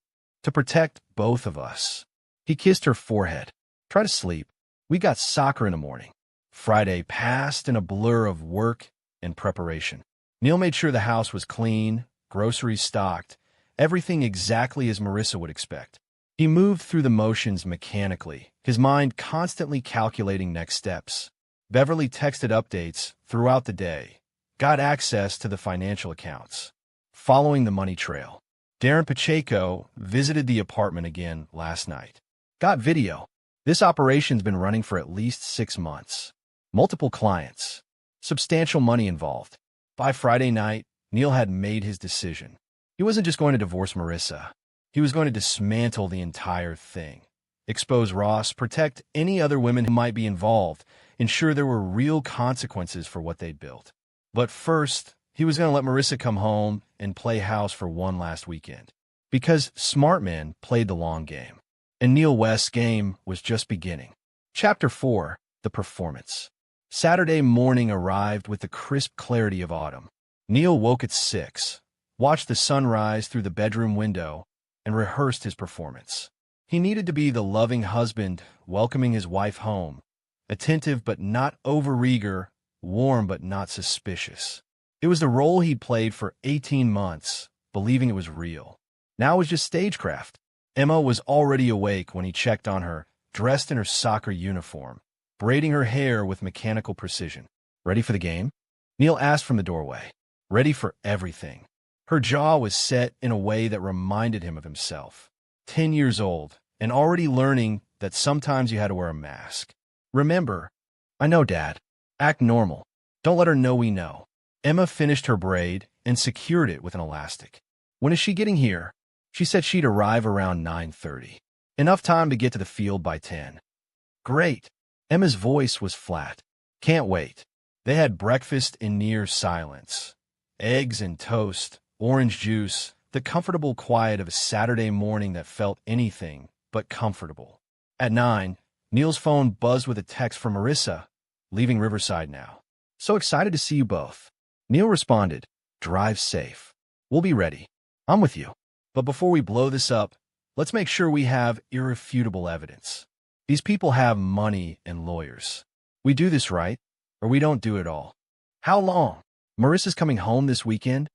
To protect both of us. He kissed her forehead. Try to sleep. We got soccer in the morning. Friday passed in a blur of work and preparation. Neil made sure the house was clean, groceries stocked, everything exactly as Marissa would expect. He moved through the motions mechanically, his mind constantly calculating next steps. Beverly texted updates throughout the day, got access to the financial accounts. Following the money trail, Darren Pacheco visited the apartment again last night. Got video. This operation's been running for at least 6 months. Multiple clients. Substantial money involved. By Friday night, Neil had made his decision. He wasn't just going to divorce Marissa. He was going to dismantle the entire thing. Expose Ross, protect any other women who might be involved, ensure there were real consequences for what they'd built. But first, he was going to let Marissa come home and play house for one last weekend. Because smart men played the long game. And Neil West's game was just beginning. Chapter 4. The Performance. Saturday morning arrived with the crisp clarity of autumn. Neil woke at 6, watched the sun rise through the bedroom window, and rehearsed his performance. He needed to be the loving husband, welcoming his wife home, attentive but not overeager, warm but not suspicious. It was the role he'd played for 18 months, believing it was real. Now it was just stagecraft. Emma was already awake when he checked on her, dressed in her soccer uniform, braiding her hair with mechanical precision. "Ready for the game?" Neil asked from the doorway. Ready for everything. Her jaw was set in a way that reminded him of himself. 10 years old, and already learning that sometimes you had to wear a mask. "Remember, I know, Dad. Act normal. Don't let her know we know." Emma finished her braid and secured it with an elastic. "When is she getting here?" She said she'd arrive around 9:30. Enough time to get to the field by 10. "Great." Emma's voice was flat. "Can't wait." They had breakfast in near silence. Eggs and toast, orange juice, the comfortable quiet of a Saturday morning that felt anything but comfortable. At 9, Neil's phone buzzed with a text from Marissa, leaving Riverside now. "So excited to see you both." Neil responded, "Drive safe. We'll be ready. I'm with you. But before we blow this up, let's make sure we have irrefutable evidence. These people have money and lawyers. We do this right, or we don't do it all." "How long?" "Marissa's coming home this weekend."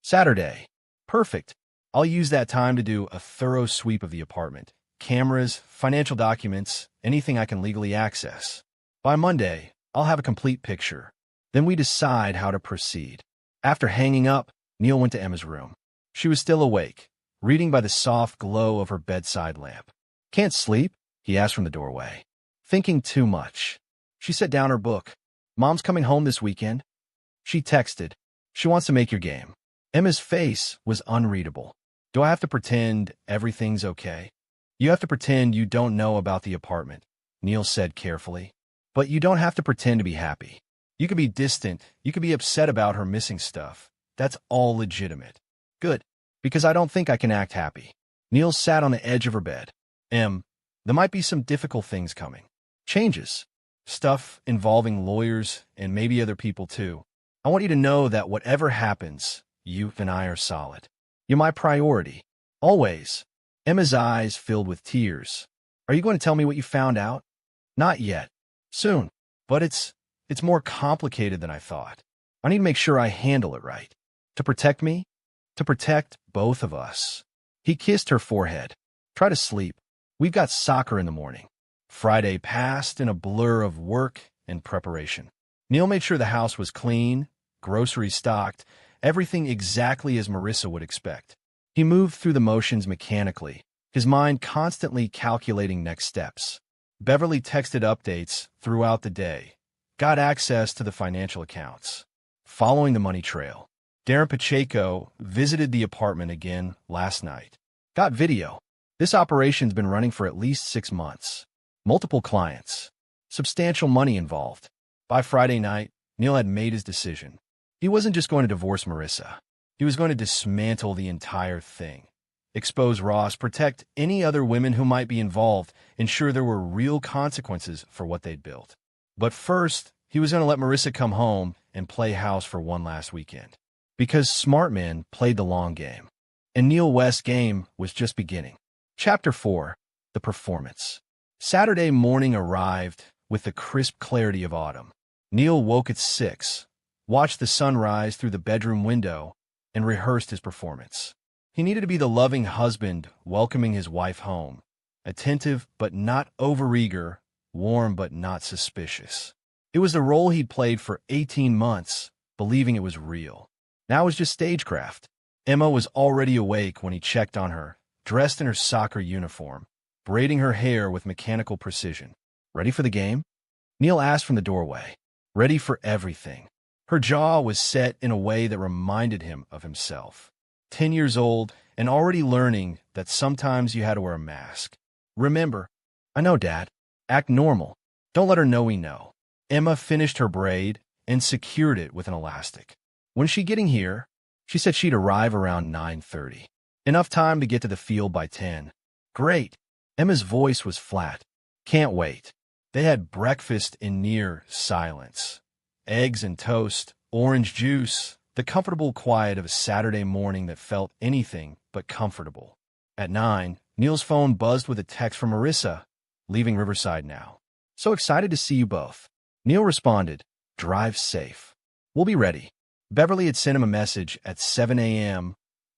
"Saturday." "Perfect. I'll use that time to do a thorough sweep of the apartment. Cameras, financial documents, anything I can legally access. By Monday, I'll have a complete picture. Then we decide how to proceed." After hanging up, Neil went to Emma's room. She was still awake, reading by the soft glow of her bedside lamp. "Can't sleep?" he asked from the doorway. "Thinking too much." She set down her book. "Mom's coming home this weekend." She texted, "She wants to make your game." Emma's face was unreadable. "Do I have to pretend everything's okay?" "You have to pretend you don't know about the apartment," Neil said carefully. "But you don't have to pretend to be happy. You could be distant, you could be upset about her missing stuff. That's all legitimate." "Good, because I don't think I can act happy." Neil sat on the edge of her bed. There might be some difficult things coming. Changes. Stuff involving lawyers and maybe other people too. I want you to know that whatever happens, you and I are solid. You're my priority. Always." Emma's eyes filled with tears. "Are you going to tell me what you found out?" "Not yet. Soon. But it's more complicated than I thought. I need to make sure I handle it right. To protect me? To protect both of us." He kissed her forehead. "Try to sleep. We've got soccer in the morning." Friday passed in a blur of work and preparation. Neil made sure the house was clean, groceries stocked, everything exactly as Marissa would expect. He moved through the motions mechanically, his mind constantly calculating next steps. Beverly texted updates throughout the day, got access to the financial accounts. Following the money trail, Darren Pacheco visited the apartment again last night. Got video. This operation's been running for at least 6 months. Multiple clients. Substantial money involved. By Friday night, Neil had made his decision. He wasn't just going to divorce Marissa. He was going to dismantle the entire thing. Expose Ross, protect any other women who might be involved, ensure there were real consequences for what they'd built. But first, he was going to let Marissa come home and play house for one last weekend. Because smart men played the long game. And Neil West's game was just beginning. Chapter 4. The Performance. Saturday morning arrived with the crisp clarity of autumn. Neil woke at 6, watched the sun rise through the bedroom window, and rehearsed his performance. He needed to be the loving husband welcoming his wife home, attentive but not overeager, warm but not suspicious. It was the role he'd played for 18 months, believing it was real. Now it was just stagecraft. Emma was already awake when he checked on her, dressed in her soccer uniform, braiding her hair with mechanical precision. "Ready for the game?" Neil asked from the doorway. Ready for everything. Her jaw was set in a way that reminded him of himself. 10 years old, and already learning that sometimes you had to wear a mask. Remember, I know, Dad. Act normal. Don't let her know we know. Emma finished her braid and secured it with an elastic. When's she getting here? She said she'd arrive around 9:30. Enough time to get to the field by 10. Great. Emma's voice was flat. Can't wait. They had breakfast in near silence. Eggs and toast, orange juice, the comfortable quiet of a Saturday morning that felt anything but comfortable. At 9, Neil's phone buzzed with a text from Marissa, leaving Riverside now. So excited to see you both. Neil responded, drive safe. We'll be ready. Beverly had sent him a message at 7 a.m.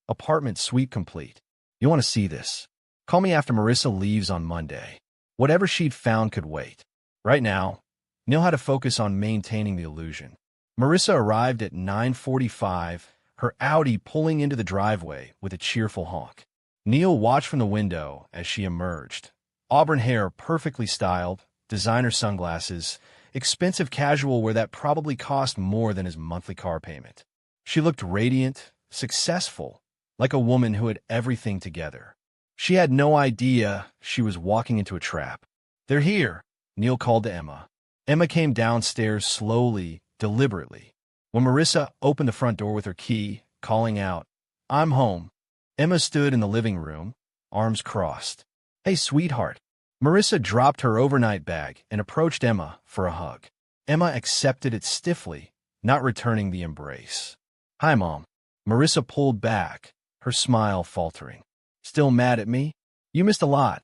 Apartment suite complete. You want to see this? Call me after Marissa leaves on Monday. Whatever she'd found could wait. Right now, Neil had to focus on maintaining the illusion. Marissa arrived at 9:45, her Audi pulling into the driveway with a cheerful honk. Neil watched from the window as she emerged. Auburn hair perfectly styled, designer sunglasses, expensive casual wear that probably cost more than his monthly car payment. She looked radiant, successful, like a woman who had everything together. She had no idea she was walking into a trap. They're here, Neil called to Emma. Emma came downstairs slowly, deliberately. When Marissa opened the front door with her key, calling out, I'm home, Emma stood in the living room, arms crossed. Hey, sweetheart. Marissa dropped her overnight bag and approached Emma for a hug. Emma accepted it stiffly, not returning the embrace. Hi, Mom. Marissa pulled back, her smile faltering. Still mad at me? You missed a lot,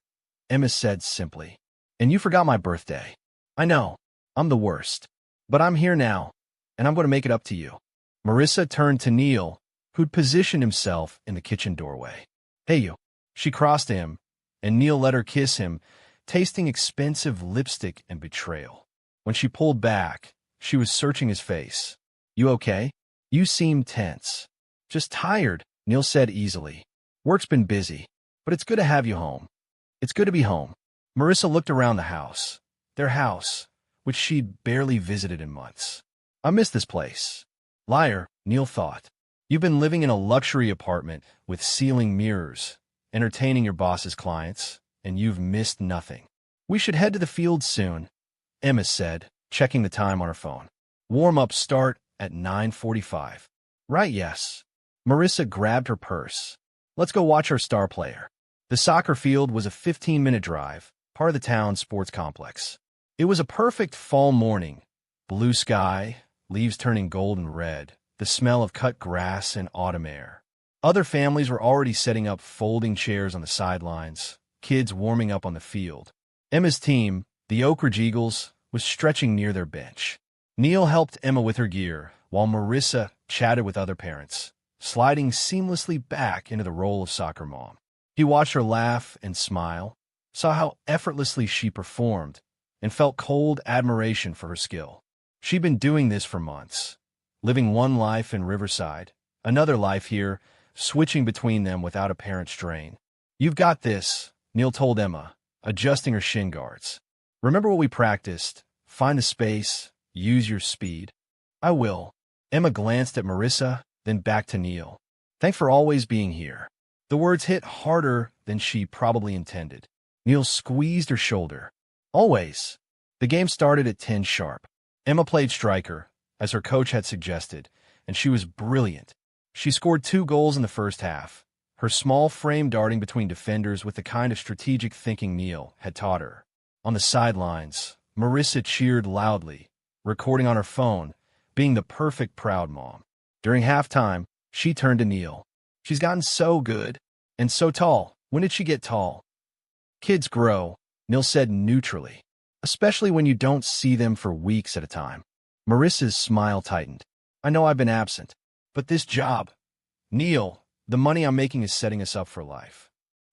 Emma said simply. And you forgot my birthday. I know, I'm the worst. But I'm here now, and I'm going to make it up to you. Marissa turned to Neil, who'd positioned himself in the kitchen doorway. Hey, you. She crossed to him, and Neil let her kiss him, tasting expensive lipstick and betrayal. When she pulled back, she was searching his face. You okay? You seem tense. Just tired, Neil said easily. Work's been busy, but it's good to have you home. It's good to be home. Marissa looked around the house. Their house, which she'd barely visited in months. I miss this place. Liar, Neil thought. You've been living in a luxury apartment with ceiling mirrors, entertaining your boss's clients, and you've missed nothing. We should head to the field soon, Emma said, checking the time on her phone. Warm-ups start at 9:45. Right, yes. Marissa grabbed her purse. Let's go watch our star player. The soccer field was a 15-minute drive, part of the town's sports complex. It was a perfect fall morning. Blue sky, leaves turning gold and red, the smell of cut grass and autumn air. Other families were already setting up folding chairs on the sidelines, kids warming up on the field. Emma's team, the Oak Ridge Eagles, was stretching near their bench. Neil helped Emma with her gear, while Marissa chatted with other parents, sliding seamlessly back into the role of soccer mom. He watched her laugh and smile, saw how effortlessly she performed, and felt cold admiration for her skill. She'd been doing this for months, living one life in Riverside, another life here, switching between them without apparent strain. You've got this, Neil told Emma, adjusting her shin guards. Remember what we practiced. Find the space, use your speed. I will. Emma glanced at Marissa, then back to Neil. Thanks for always being here. The words hit harder than she probably intended. Neil squeezed her shoulder. Always. The game started at 10 sharp. Emma played striker, as her coach had suggested, and she was brilliant. She scored 2 goals in the first half, her small frame darting between defenders with the kind of strategic thinking Neil had taught her. On the sidelines, Marissa cheered loudly, recording on her phone, being the perfect proud mom. During halftime, she turned to Neil. She's gotten so good, and so tall. When did she get tall? Kids grow, Neil said neutrally, especially when you don't see them for weeks at a time. Marissa's smile tightened. I know I've been absent, but this job, Neil, the money I'm making is setting us up for life.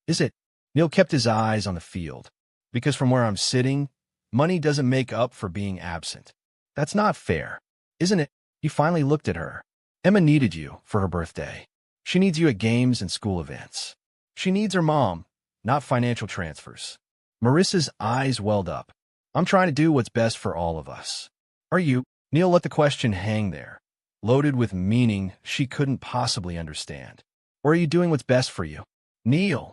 Is it? Neil kept his eyes on the field. Because from where I'm sitting, money doesn't make up for being absent. That's not fair, isn't it? He finally looked at her. Emma needed you for her birthday. She needs you at games and school events. She needs her mom, not financial transfers. Marissa's eyes welled up. I'm trying to do what's best for all of us. Are you? Neil let the question hang there, loaded with meaning she couldn't possibly understand. Or are you doing what's best for you? Neil.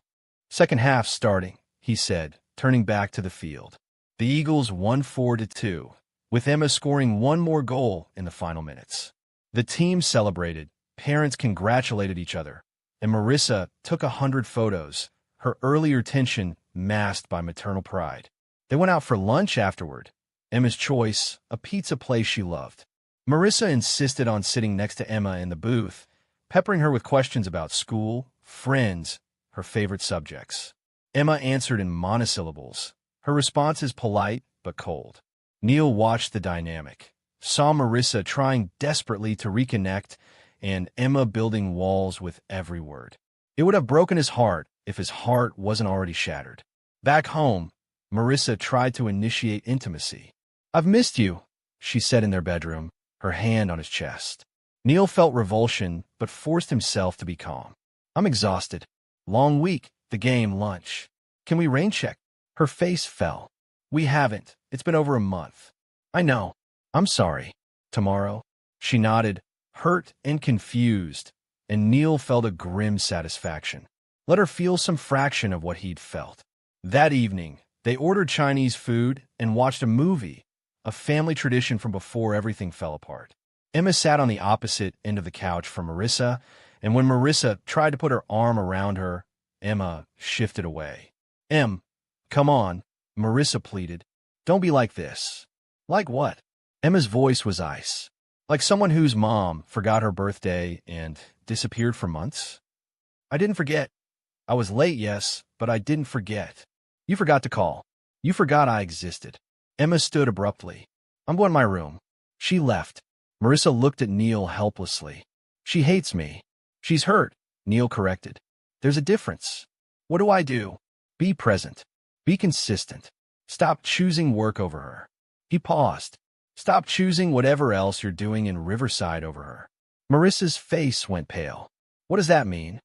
Second half starting, he said, turning back to the field. The Eagles won 4-2, with Emma scoring one more goal in the final minutes. The team celebrated, parents congratulated each other, and Marissa took 100 photos, her earlier tension masked by maternal pride. They went out for lunch afterward. Emma's choice, a pizza place she loved. Marissa insisted on sitting next to Emma in the booth, peppering her with questions about school, friends, her favorite subjects. Emma answered in monosyllables, her responses polite but cold. Neil watched the dynamic, saw Marissa trying desperately to reconnect, and Emma building walls with every word. It would have broken his heart if his heart wasn't already shattered. Back home, Marissa tried to initiate intimacy. "I've missed you," she said in their bedroom, her hand on his chest. Neil felt revulsion, but forced himself to be calm. "I'm exhausted. Long week, the game, lunch. Can we rain check?" Her face fell. "We haven't. It's been over a month." "I know. I'm sorry. Tomorrow?" She nodded, hurt and confused, and Neil felt a grim satisfaction. Let her feel some fraction of what he'd felt. That evening, they ordered Chinese food and watched a movie, a family tradition from before everything fell apart. Emma sat on the opposite end of the couch from Marissa, and when Marissa tried to put her arm around her, Emma shifted away. Come on," Marissa pleaded. "Don't be like this." "Like what?" Emma's voice was ice. "Like someone whose mom forgot her birthday and disappeared for months?" "I didn't forget. I was late, yes, but I didn't forget. You forgot to call. You forgot I existed." Emma stood abruptly. "I'm going to my room." She left. Marissa looked at Neil helplessly. "She hates me." "She's hurt," Neil corrected. "There's a difference." "What do I do?" "Be present. Be consistent. Stop choosing work over her." He paused. "Stop choosing whatever else you're doing in Riverside over her." Marissa's face went pale. "What does that mean?"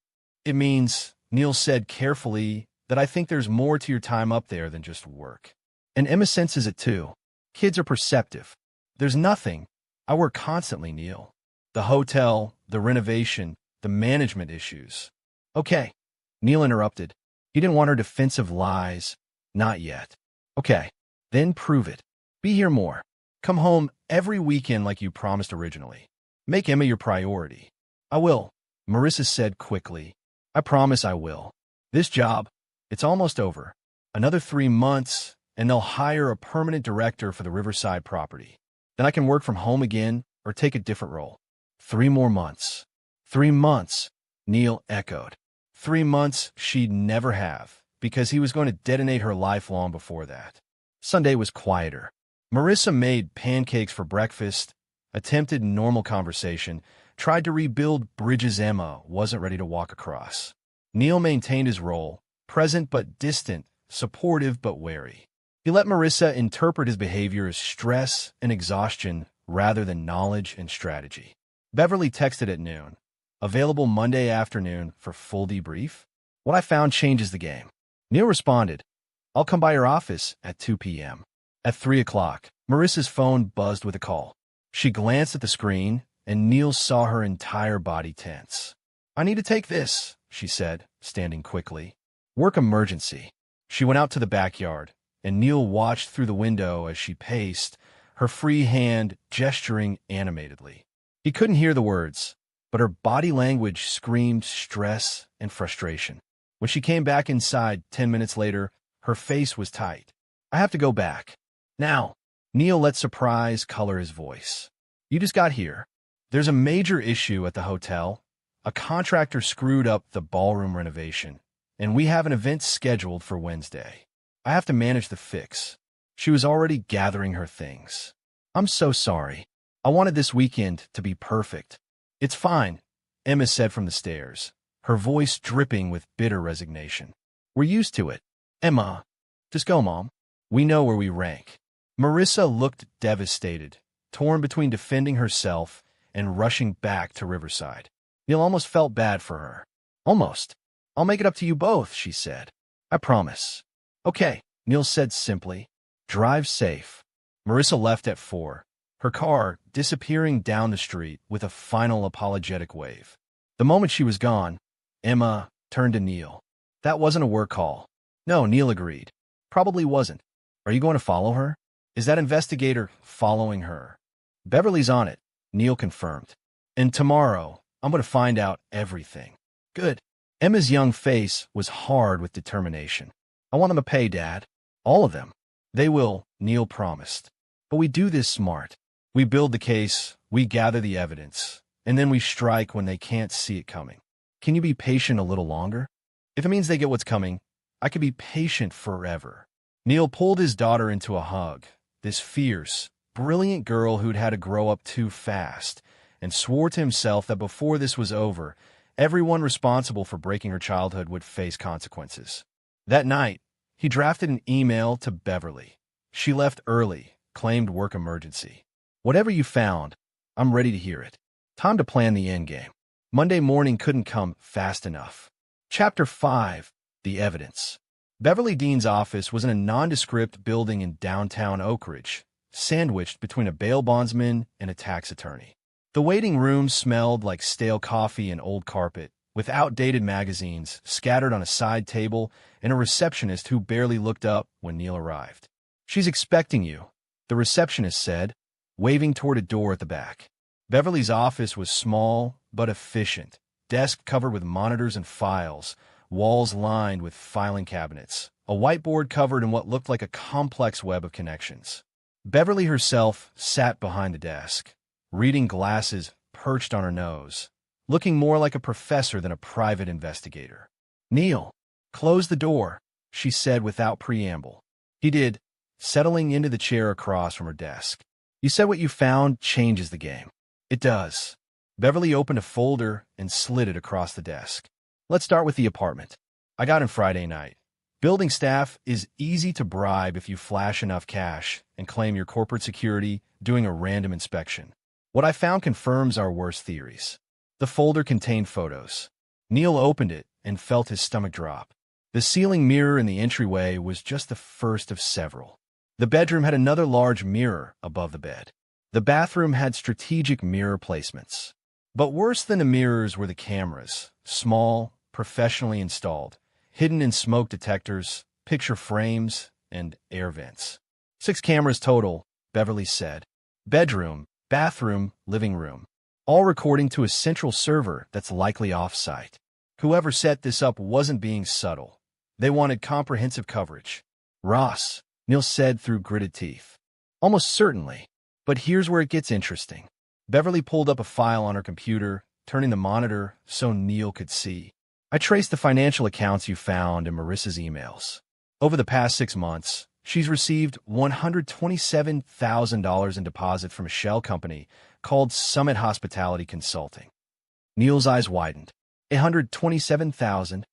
"It means," Neil said carefully, "that I think there's more to your time up there than just work." And Emma senses it too. Kids are perceptive. "There's nothing. I work constantly, Neil. The hotel, the renovation, the management issues." "Okay," Neil interrupted. He didn't want her defensive lies. Not yet. "Okay, then prove it. Be here more. Come home every weekend like you promised originally. Make Emma your priority." "I will," Marissa said quickly. "I promise I will. This job, it's almost over. Another 3 months, and they'll hire a permanent director for the Riverside property. Then I can work from home again or take a different role." 3 more months. 3 months, Neil echoed. 3 months she'd never have, because he was going to detonate her life long before that. Sunday was quieter. Marissa made pancakes for breakfast, attempted normal conversation, tried to rebuild bridges Emma wasn't ready to walk across. Neil maintained his role, present but distant, supportive but wary. He let Marissa interpret his behavior as stress and exhaustion rather than knowledge and strategy. Beverly texted at noon. "Available Monday afternoon for full debrief? What I found changes the game." Neil responded, "I'll come by your office at 2 p.m. At 3 o'clock, Marissa's phone buzzed with a call. She glanced at the screen, and Neil saw her entire body tense. "I need to take this," she said, standing quickly. "Work emergency." She went out to the backyard, and Neil watched through the window as she paced, her free hand gesturing animatedly. He couldn't hear the words, but her body language screamed stress and frustration. When she came back inside 10 minutes later, her face was tight. "I have to go back. Now." Neil let surprise color his voice. "You just got here. There's a major issue at the hotel. A contractor screwed up the ballroom renovation, and we have an event scheduled for Wednesday. I have to manage the fix." She was already gathering her things. "I'm so sorry. I wanted this weekend to be perfect." "It's fine," Emma said from the stairs, her voice dripping with bitter resignation. "We're used to it." "Emma, just go, Mom. We know where we rank." Marissa looked devastated, torn between defending herself and rushing back to Riverside. Neil almost felt bad for her. "Almost. I'll make it up to you both," she said. "I promise." "Okay," Neil said simply. "Drive safe." Marissa left at 4, her car disappearing down the street with a final apologetic wave. The moment she was gone, Emma turned to Neil. That wasn't a work call. No, Neil agreed. Probably wasn't. Are you going to follow her? Is that investigator following her? Beverly's on it, Neil confirmed. And tomorrow, I'm going to find out everything. Good. Emma's young face was hard with determination. I want them to pay, Dad. All of them. They will, Neil promised. But we do this smart. We build the case, we gather the evidence, and then we strike when they can't see it coming. Can you be patient a little longer? If it means they get what's coming, I could be patient forever. Neil pulled his daughter into a hug, this fierce, brilliant girl who'd had to grow up too fast, and swore to himself that before this was over, everyone responsible for breaking her childhood would face consequences. That night, he drafted an email to Beverly. She left early, claimed work emergency. Whatever you found, I'm ready to hear it. Time to plan the endgame. Monday morning couldn't come fast enough. Chapter 5. The Evidence. Beverly Dean's office was in a nondescript building in downtown Oak Ridge, sandwiched between a bail bondsman and a tax attorney. The waiting room smelled like stale coffee and old carpet, with outdated magazines scattered on a side table and a receptionist who barely looked up when Neil arrived. She's expecting you, the receptionist said, waving toward a door at the back. Beverly's office was small but efficient, desk covered with monitors and files, walls lined with filing cabinets, a whiteboard covered in what looked like a complex web of connections. Beverly herself sat behind the desk, reading glasses perched on her nose, looking more like a professor than a private investigator. Neil, close the door, she said without preamble. He did, settling into the chair across from her desk. You said what you found changes the game. It does. Beverly opened a folder and slid it across the desk. Let's start with the apartment. I got in Friday night. Building staff is easy to bribe if you flash enough cash and claim your corporate security doing a random inspection. What I found confirms our worst theories. The folder contained photos. Neil opened it and felt his stomach drop. The ceiling mirror in the entryway was just the first of several. The bedroom had another large mirror above the bed. The bathroom had strategic mirror placements. But worse than the mirrors were the cameras, small, professionally installed, hidden in smoke detectors, picture frames, and air vents. 6 cameras total, Beverly said. Bedroom, bathroom, living room. All recording to a central server that's likely off-site. Whoever set this up wasn't being subtle. They wanted comprehensive coverage. Ross, Neil said through gritted teeth. Almost certainly. But here's where it gets interesting. Beverly pulled up a file on her computer, turning the monitor so Neil could see. I traced the financial accounts you found in Marissa's emails. Over the past 6 months, she's received $127,000 in deposit from a shell company called Summit Hospitality Consulting. Neil's eyes widened. $127,000?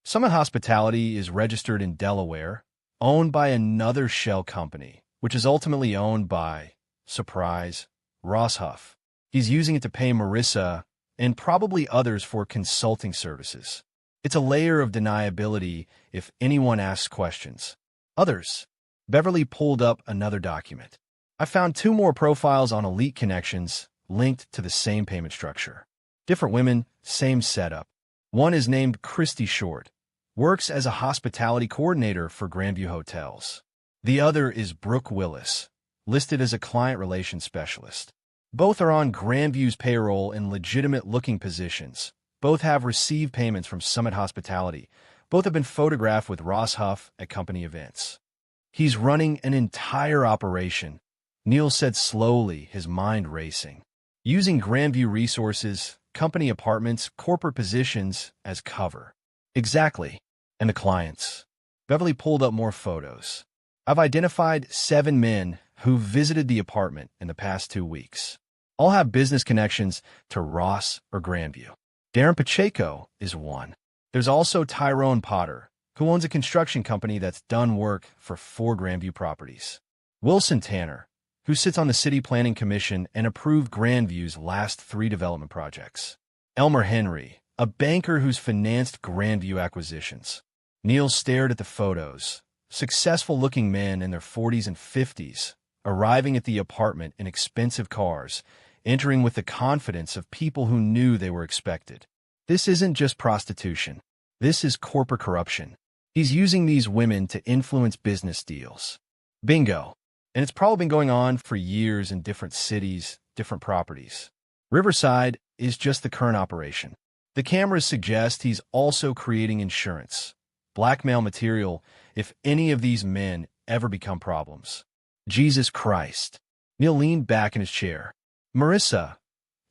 Summit Hospitality is registered in Delaware, owned by another shell company, which is ultimately owned by, surprise, Ross Huff. He's using it to pay Marissa and probably others for consulting services. It's a layer of deniability if anyone asks questions. Others. Beverly pulled up another document. I found 2 more profiles on Elite Connections linked to the same payment structure. Different women, same setup. One is named Christy Short, works as a hospitality coordinator for Grandview Hotels. The other is Brooke Willis, listed as a client relations specialist. Both are on Grandview's payroll in legitimate-looking positions. Both have received payments from Summit Hospitality. Both have been photographed with Ross Huff at company events. He's running an entire operation, Neil said slowly, his mind racing. Using Grandview resources, company apartments, corporate positions as cover. Exactly. And the clients. Beverly pulled up more photos. I've identified 7 men who visited the apartment in the past 2 weeks. All have business connections to Ross or Grandview. Darren Pacheco is one. There's also Tyrone Potter, who owns a construction company that's done work for 4 Grandview properties. Wilson Tanner, who sits on the City Planning Commission and approved Grandview's last 3 development projects. Elmer Henry, a banker who's financed Grandview acquisitions. Neil stared at the photos. Successful-looking men in their 40s and 50s, arriving at the apartment in expensive cars, entering with the confidence of people who knew they were expected. This isn't just prostitution. This is corporate corruption. He's using these women to influence business deals. Bingo. And it's probably been going on for years in different cities, different properties. Riverside is just the current operation. The cameras suggest he's also creating insurance, blackmail material if any of these men ever become problems. Jesus Christ. Neil leaned back in his chair. Marissa,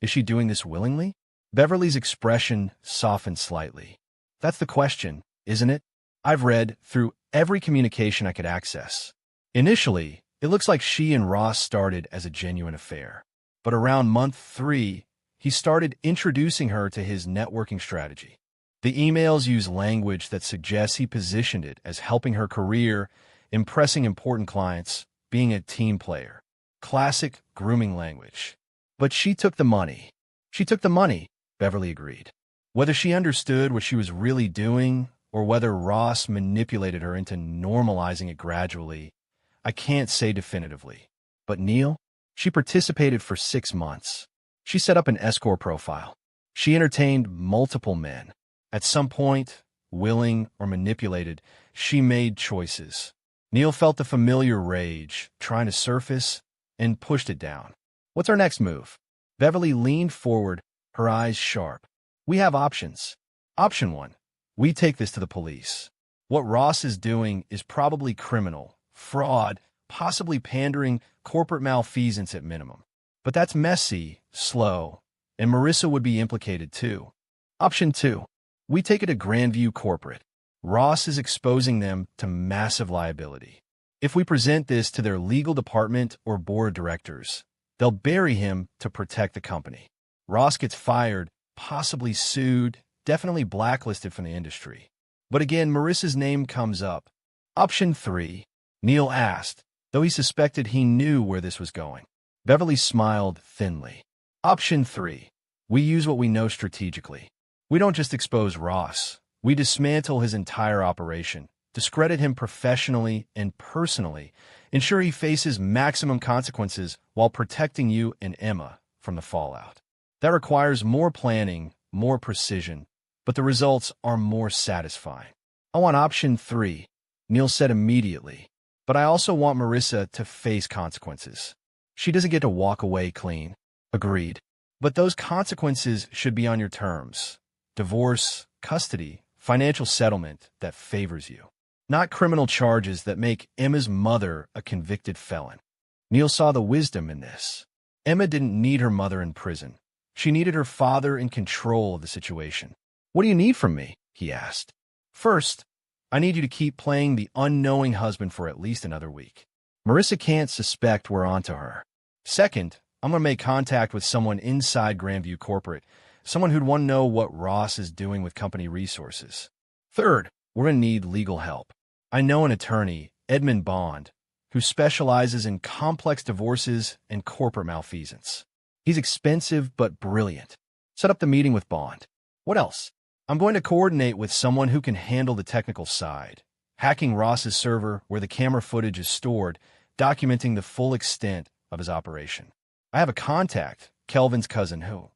is she doing this willingly? Beverly's expression softened slightly. That's the question, isn't it? I've read through every communication I could access. Initially, it looks like she and Ross started as a genuine affair. But around month 3, he started introducing her to his networking strategy. The emails use language that suggests he positioned it as helping her career, impressing important clients, being a team player. Classic grooming language. But she took the money. She took the money, Beverly agreed. Whether she understood what she was really doing or whether Ross manipulated her into normalizing it gradually, I can't say definitively. But Neil? She participated for 6 months. She set up an escort profile. She entertained multiple men. At some point, willing or manipulated, she made choices. Neil felt the familiar rage, trying to surface, and pushed it down. What's our next move? Beverly leaned forward, her eyes sharp. We have options. Option 1. We take this to the police. What Ross is doing is probably criminal, fraud, possibly pandering, corporate malfeasance at minimum. But that's messy, slow, and Marissa would be implicated too. Option 2. We take it to Grandview Corporate. Ross is exposing them to massive liability. If we present this to their legal department or board of directors, they'll bury him to protect the company. Ross gets fired, possibly sued, definitely blacklisted from the industry. But again, Marissa's name comes up. Option 3. Neil asked, though he suspected he knew where this was going. Beverly smiled thinly. Option 3. We use what we know strategically. We don't just expose Ross. We dismantle his entire operation, discredit him professionally and personally, ensure he faces maximum consequences while protecting you and Emma from the fallout. That requires more planning, more precision, but the results are more satisfying. I want option 3, Neil said immediately, but I also want Marissa to face consequences. She doesn't get to walk away clean. Agreed. But those consequences should be on your terms. Divorce, custody, financial settlement that favors you. Not criminal charges that make Emma's mother a convicted felon. Neil saw the wisdom in this. Emma didn't need her mother in prison. She needed her father in control of the situation. What do you need from me? He asked. First, I need you to keep playing the unknowing husband for at least another week. Marissa can't suspect we're onto her. Second, I'm going to make contact with someone inside Grandview Corporate, someone who'd want to know what Ross is doing with company resources. Third, we're going to need legal help. I know an attorney, Edmund Bond, who specializes in complex divorces and corporate malfeasance. He's expensive but brilliant. Set up the meeting with Bond. What else? I'm going to coordinate with someone who can handle the technical side, hacking Ross's server where the camera footage is stored, documenting the full extent of his operation. I have a contact, Kelvin's cousin who?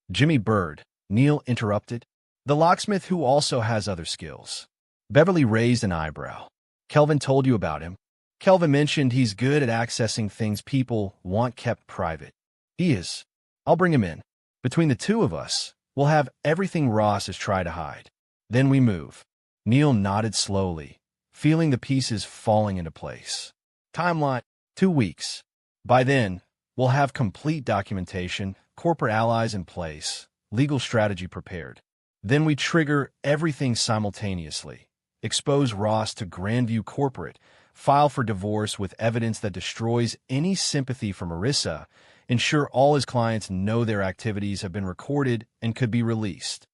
Jimmy Bird, Neil interrupted. The locksmith who also has other skills. Beverly raised an eyebrow. Kelvin told you about him. Kelvin mentioned he's good at accessing things people want kept private. He is. I'll bring him in. Between the two of us, we'll have everything Ross has tried to hide. Then we move. Neil nodded slowly, feeling the pieces falling into place. Timeline, 2 weeks. By then, we'll have complete documentation, corporate allies in place, legal strategy prepared. Then we trigger everything simultaneously. Expose Ross to Grandview Corporate, file for divorce with evidence that destroys any sympathy for Marissa, ensure all his clients know their activities have been recorded and could be released.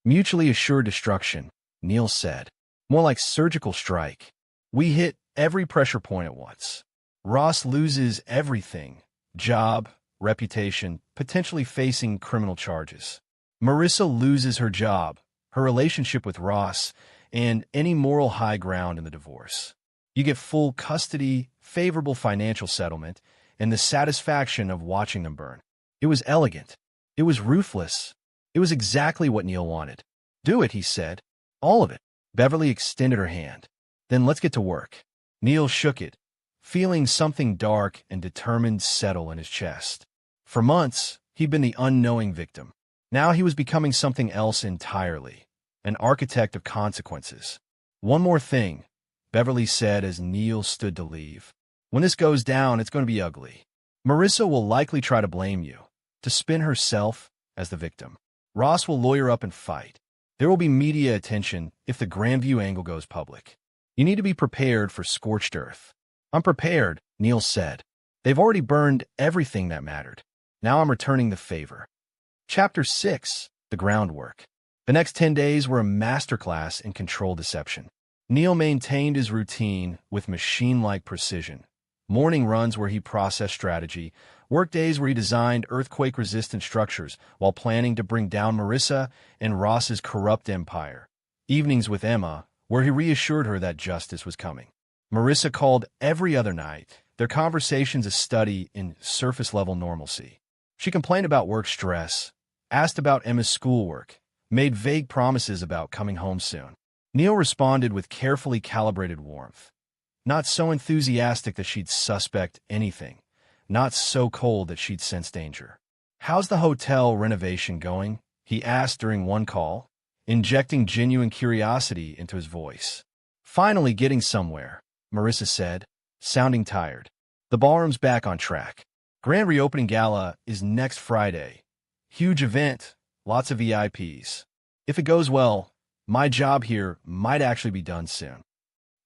Mutually assured destruction, Neil said. More like surgical strike. We hit every pressure point at once. Ross loses everything. Job, reputation, potentially facing criminal charges. Marissa loses her job, her relationship with Ross, and any moral high ground in the divorce. You get full custody, favorable financial settlement, and the satisfaction of watching them burn. It was elegant. It was ruthless. It was exactly what Neil wanted. Do it, he said. All of it. Beverly extended her hand. Then let's get to work. Neil shook it, feeling something dark and determined settle in his chest. For months, he'd been the unknowing victim. Now he was becoming something else entirely, an architect of consequences. One more thing, Beverly said as Neil stood to leave. When this goes down, it's going to be ugly. Marissa will likely try to blame you, to spin herself as the victim. Ross will lawyer up and fight. There will be media attention if the Grandview angle goes public. You need to be prepared for scorched earth. I'm prepared, Neil said. They've already burned everything that mattered. Now I'm returning the favor. Chapter 6, The Groundwork. The next 10 days were a masterclass in control deception. Neil maintained his routine with machine-like precision. Morning runs where he processed strategy, work days where he designed earthquake-resistant structures while planning to bring down Marissa and Ross's corrupt empire. Evenings with Emma, where he reassured her that justice was coming. Marissa called every other night, their conversations a study in surface-level normalcy. She complained about work stress, asked about Emma's schoolwork, made vague promises about coming home soon. Neil responded with carefully calibrated warmth. Not so enthusiastic that she'd suspect anything, not so cold that she'd sense danger. "How's the hotel renovation going?" he asked during one call, injecting genuine curiosity into his voice. "Finally getting somewhere," Marissa said, sounding tired. "The ballroom's back on track. Grand reopening gala is next Friday. Huge event, lots of VIPs. If it goes well, my job here might actually be done soon."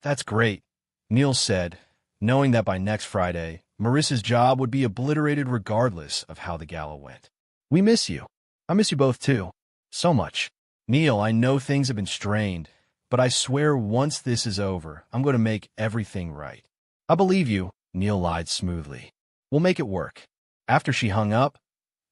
"That's great," Neil said, knowing that by next Friday, Marissa's job would be obliterated regardless of how the gala went. "We miss you. I miss you both too. So much. Neil, I know things have been strained, but I swear once this is over, I'm going to make everything right." "I believe you," Neil lied smoothly. "We'll make it work." After she hung up,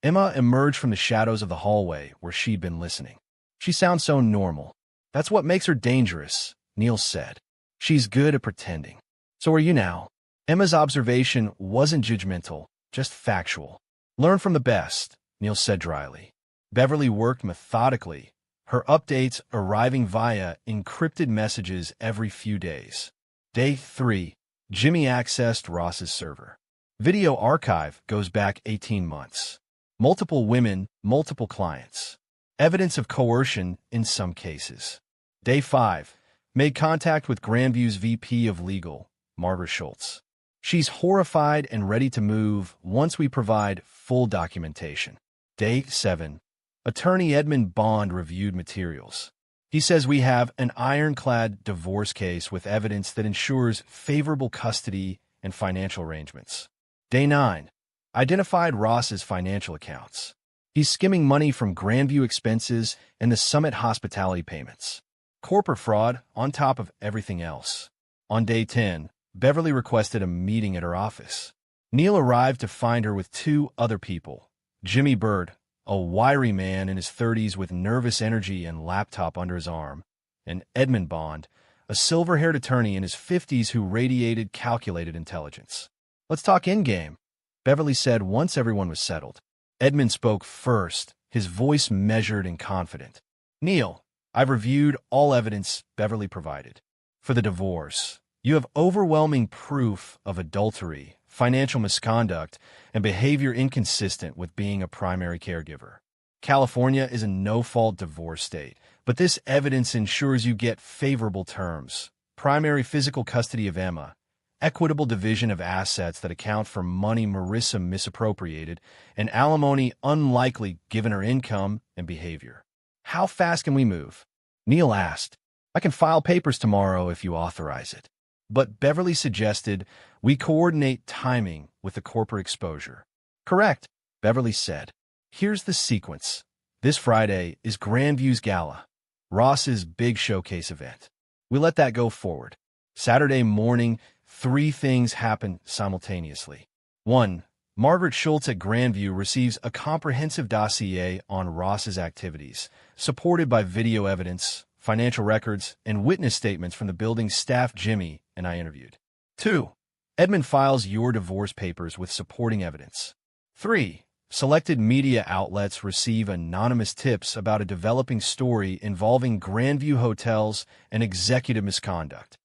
Emma emerged from the shadows of the hallway where she'd been listening. "She sounds so normal. That's what makes her dangerous," Neil said. "She's good at pretending. So are you now." Emma's observation wasn't judgmental, just factual. "Learn from the best," Neil said dryly. Beverly worked methodically, her updates arriving via encrypted messages every few days. Day 3, Jimmy accessed Ross's server. Video archive goes back 18 months. Multiple women, multiple clients. Evidence of coercion in some cases. Day 5, made contact with Grandview's VP of Legal, Margaret Schultz. She's horrified and ready to move once we provide full documentation. Day 7, attorney Edmund Bond reviewed materials. He says we have an ironclad divorce case with evidence that ensures favorable custody and financial arrangements. Day 9, identified Ross's financial accounts. He's skimming money from Grandview expenses and the Summit hospitality payments. Corporate fraud on top of everything else. On day 10, Beverly requested a meeting at her office. Neil arrived to find her with 2 other people. Jimmy Bird, a wiry man in his 30s with nervous energy and laptop under his arm, and Edmund Bond, a silver-haired attorney in his 50s who radiated calculated intelligence. "Let's talk in-game," Beverly said once everyone was settled. Edmund spoke first, his voice measured and confident. "Neil, I've reviewed all evidence Beverly provided. For the divorce, you have overwhelming proof of adultery, financial misconduct, and behavior inconsistent with being a primary caregiver. California is a no-fault divorce state, but this evidence ensures you get favorable terms: primary physical custody of Emma, equitable division of assets that account for money Marissa misappropriated, and alimony unlikely given her income and behavior. How fast can we move?" Neil asked. "I can file papers tomorrow if you authorize it." But Beverly suggested we coordinate timing with the corporate exposure. "Correct," Beverly said. "Here's the sequence. This Friday is Grandview's gala, Ross's big showcase event. We let that go forward. Saturday morning, 3 things happen simultaneously. 1. Margaret Schultz at Grandview receives a comprehensive dossier on Ross's activities, supported by video evidence, financial records, and witness statements from the building's staff Jimmy and I interviewed. 2. Edmund files your divorce papers with supporting evidence. 3. Selected media outlets receive anonymous tips about a developing story involving Grandview hotels and executive misconduct.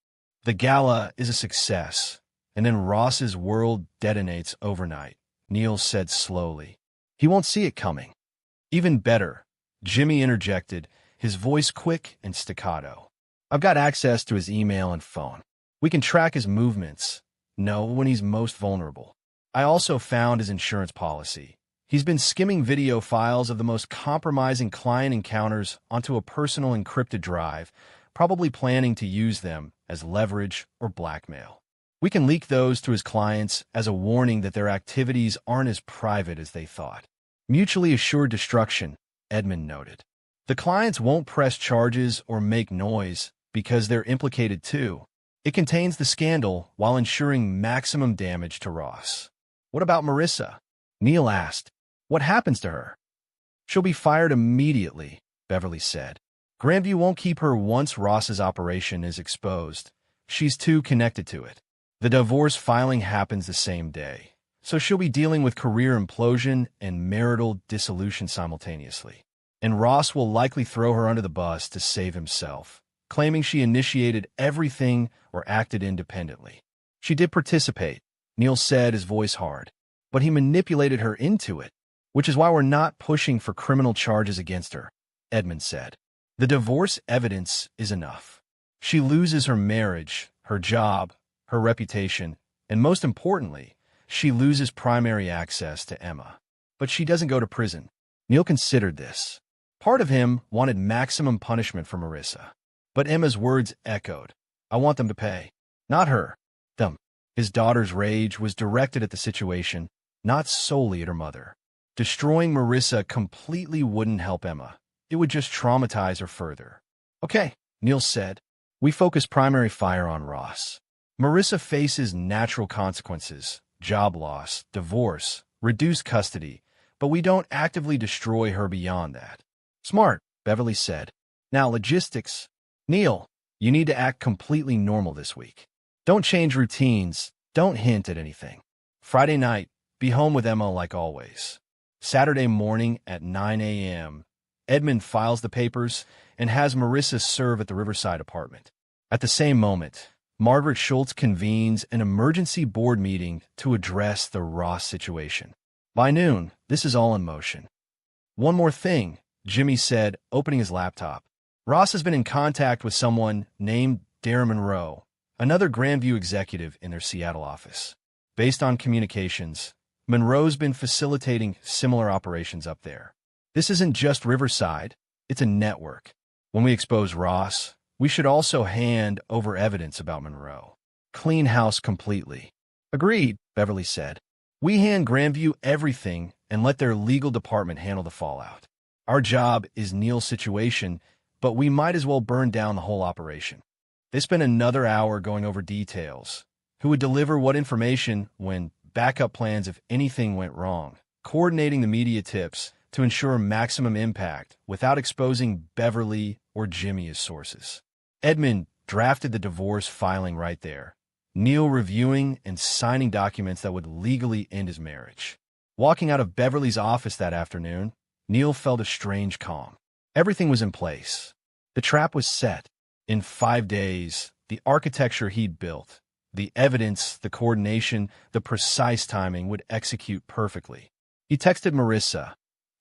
The gala is a success, and then Ross's world detonates overnight, Neil said slowly. He won't see it coming. Even better, Jimmy interjected, his voice quick and staccato. I've got access to his email and phone. We can track his movements, know when he's most vulnerable. I also found his insurance policy. He's been skimming video files of the most compromising client encounters onto a personal encrypted drive, probably planning to use them as leverage or blackmail. We can leak those to his clients as a warning that their activities aren't as private as they thought. Mutually assured destruction, Edmund noted. The clients won't press charges or make noise because they're implicated too. It contains the scandal while ensuring maximum damage to Ross. What about Marissa? Neil asked. What happens to her? She'll be fired immediately, Beverly said. Grandview won't keep her once Ross's operation is exposed. She's too connected to it. The divorce filing happens the same day, so she'll be dealing with career implosion and marital dissolution simultaneously. And Ross will likely throw her under the bus to save himself, claiming she initiated everything or acted independently. She did participate, Neil said, his voice hard, but he manipulated her into it, which is why we're not pushing for criminal charges against her, Edmund said. The divorce evidence is enough. She loses her marriage, her job, her reputation, and most importantly, she loses primary access to Emma. But she doesn't go to prison. Neil considered this. Part of him wanted maximum punishment for Marissa. But Emma's words echoed. I want them to pay. Not her. Them. His daughter's rage was directed at the situation, not solely at her mother. Destroying Marissa completely wouldn't help Emma. It would just traumatize her further. Okay, Neil said. We focus primary fire on Ross. Marissa faces natural consequences, job loss, divorce, reduced custody, but we don't actively destroy her beyond that. Smart, Beverly said. Now logistics. Neil, you need to act completely normal this week. Don't change routines. Don't hint at anything. Friday night, be home with Emma like always. Saturday morning at 9 a.m., Edmund files the papers and has Marissa serve at the Riverside apartment. At the same moment, Margaret Schultz convenes an emergency board meeting to address the Ross situation. By noon, this is all in motion. One more thing, Jimmy said, opening his laptop. Ross has been in contact with someone named Darren Monroe, another Grandview executive in their Seattle office. Based on communications, Monroe's been facilitating similar operations up there. This isn't just Riverside, it's a network. When we expose Ross, we should also hand over evidence about Monroe. Clean house completely. Agreed, Beverly said. We hand Grandview everything and let their legal department handle the fallout. Our job is Neil's situation, but we might as well burn down the whole operation. They spent another hour going over details. Who would deliver what information when, backup plans if anything went wrong, coordinating the media tips to ensure maximum impact without exposing Beverly or Jimmy as sources. Edmund drafted the divorce filing right there, Neil reviewing and signing documents that would legally end his marriage. Walking out of Beverly's office that afternoon, Neil felt a strange calm. Everything was in place. The trap was set. In 5 days, the architecture he'd built, the evidence, the coordination, the precise timing would execute perfectly. He texted Marissa.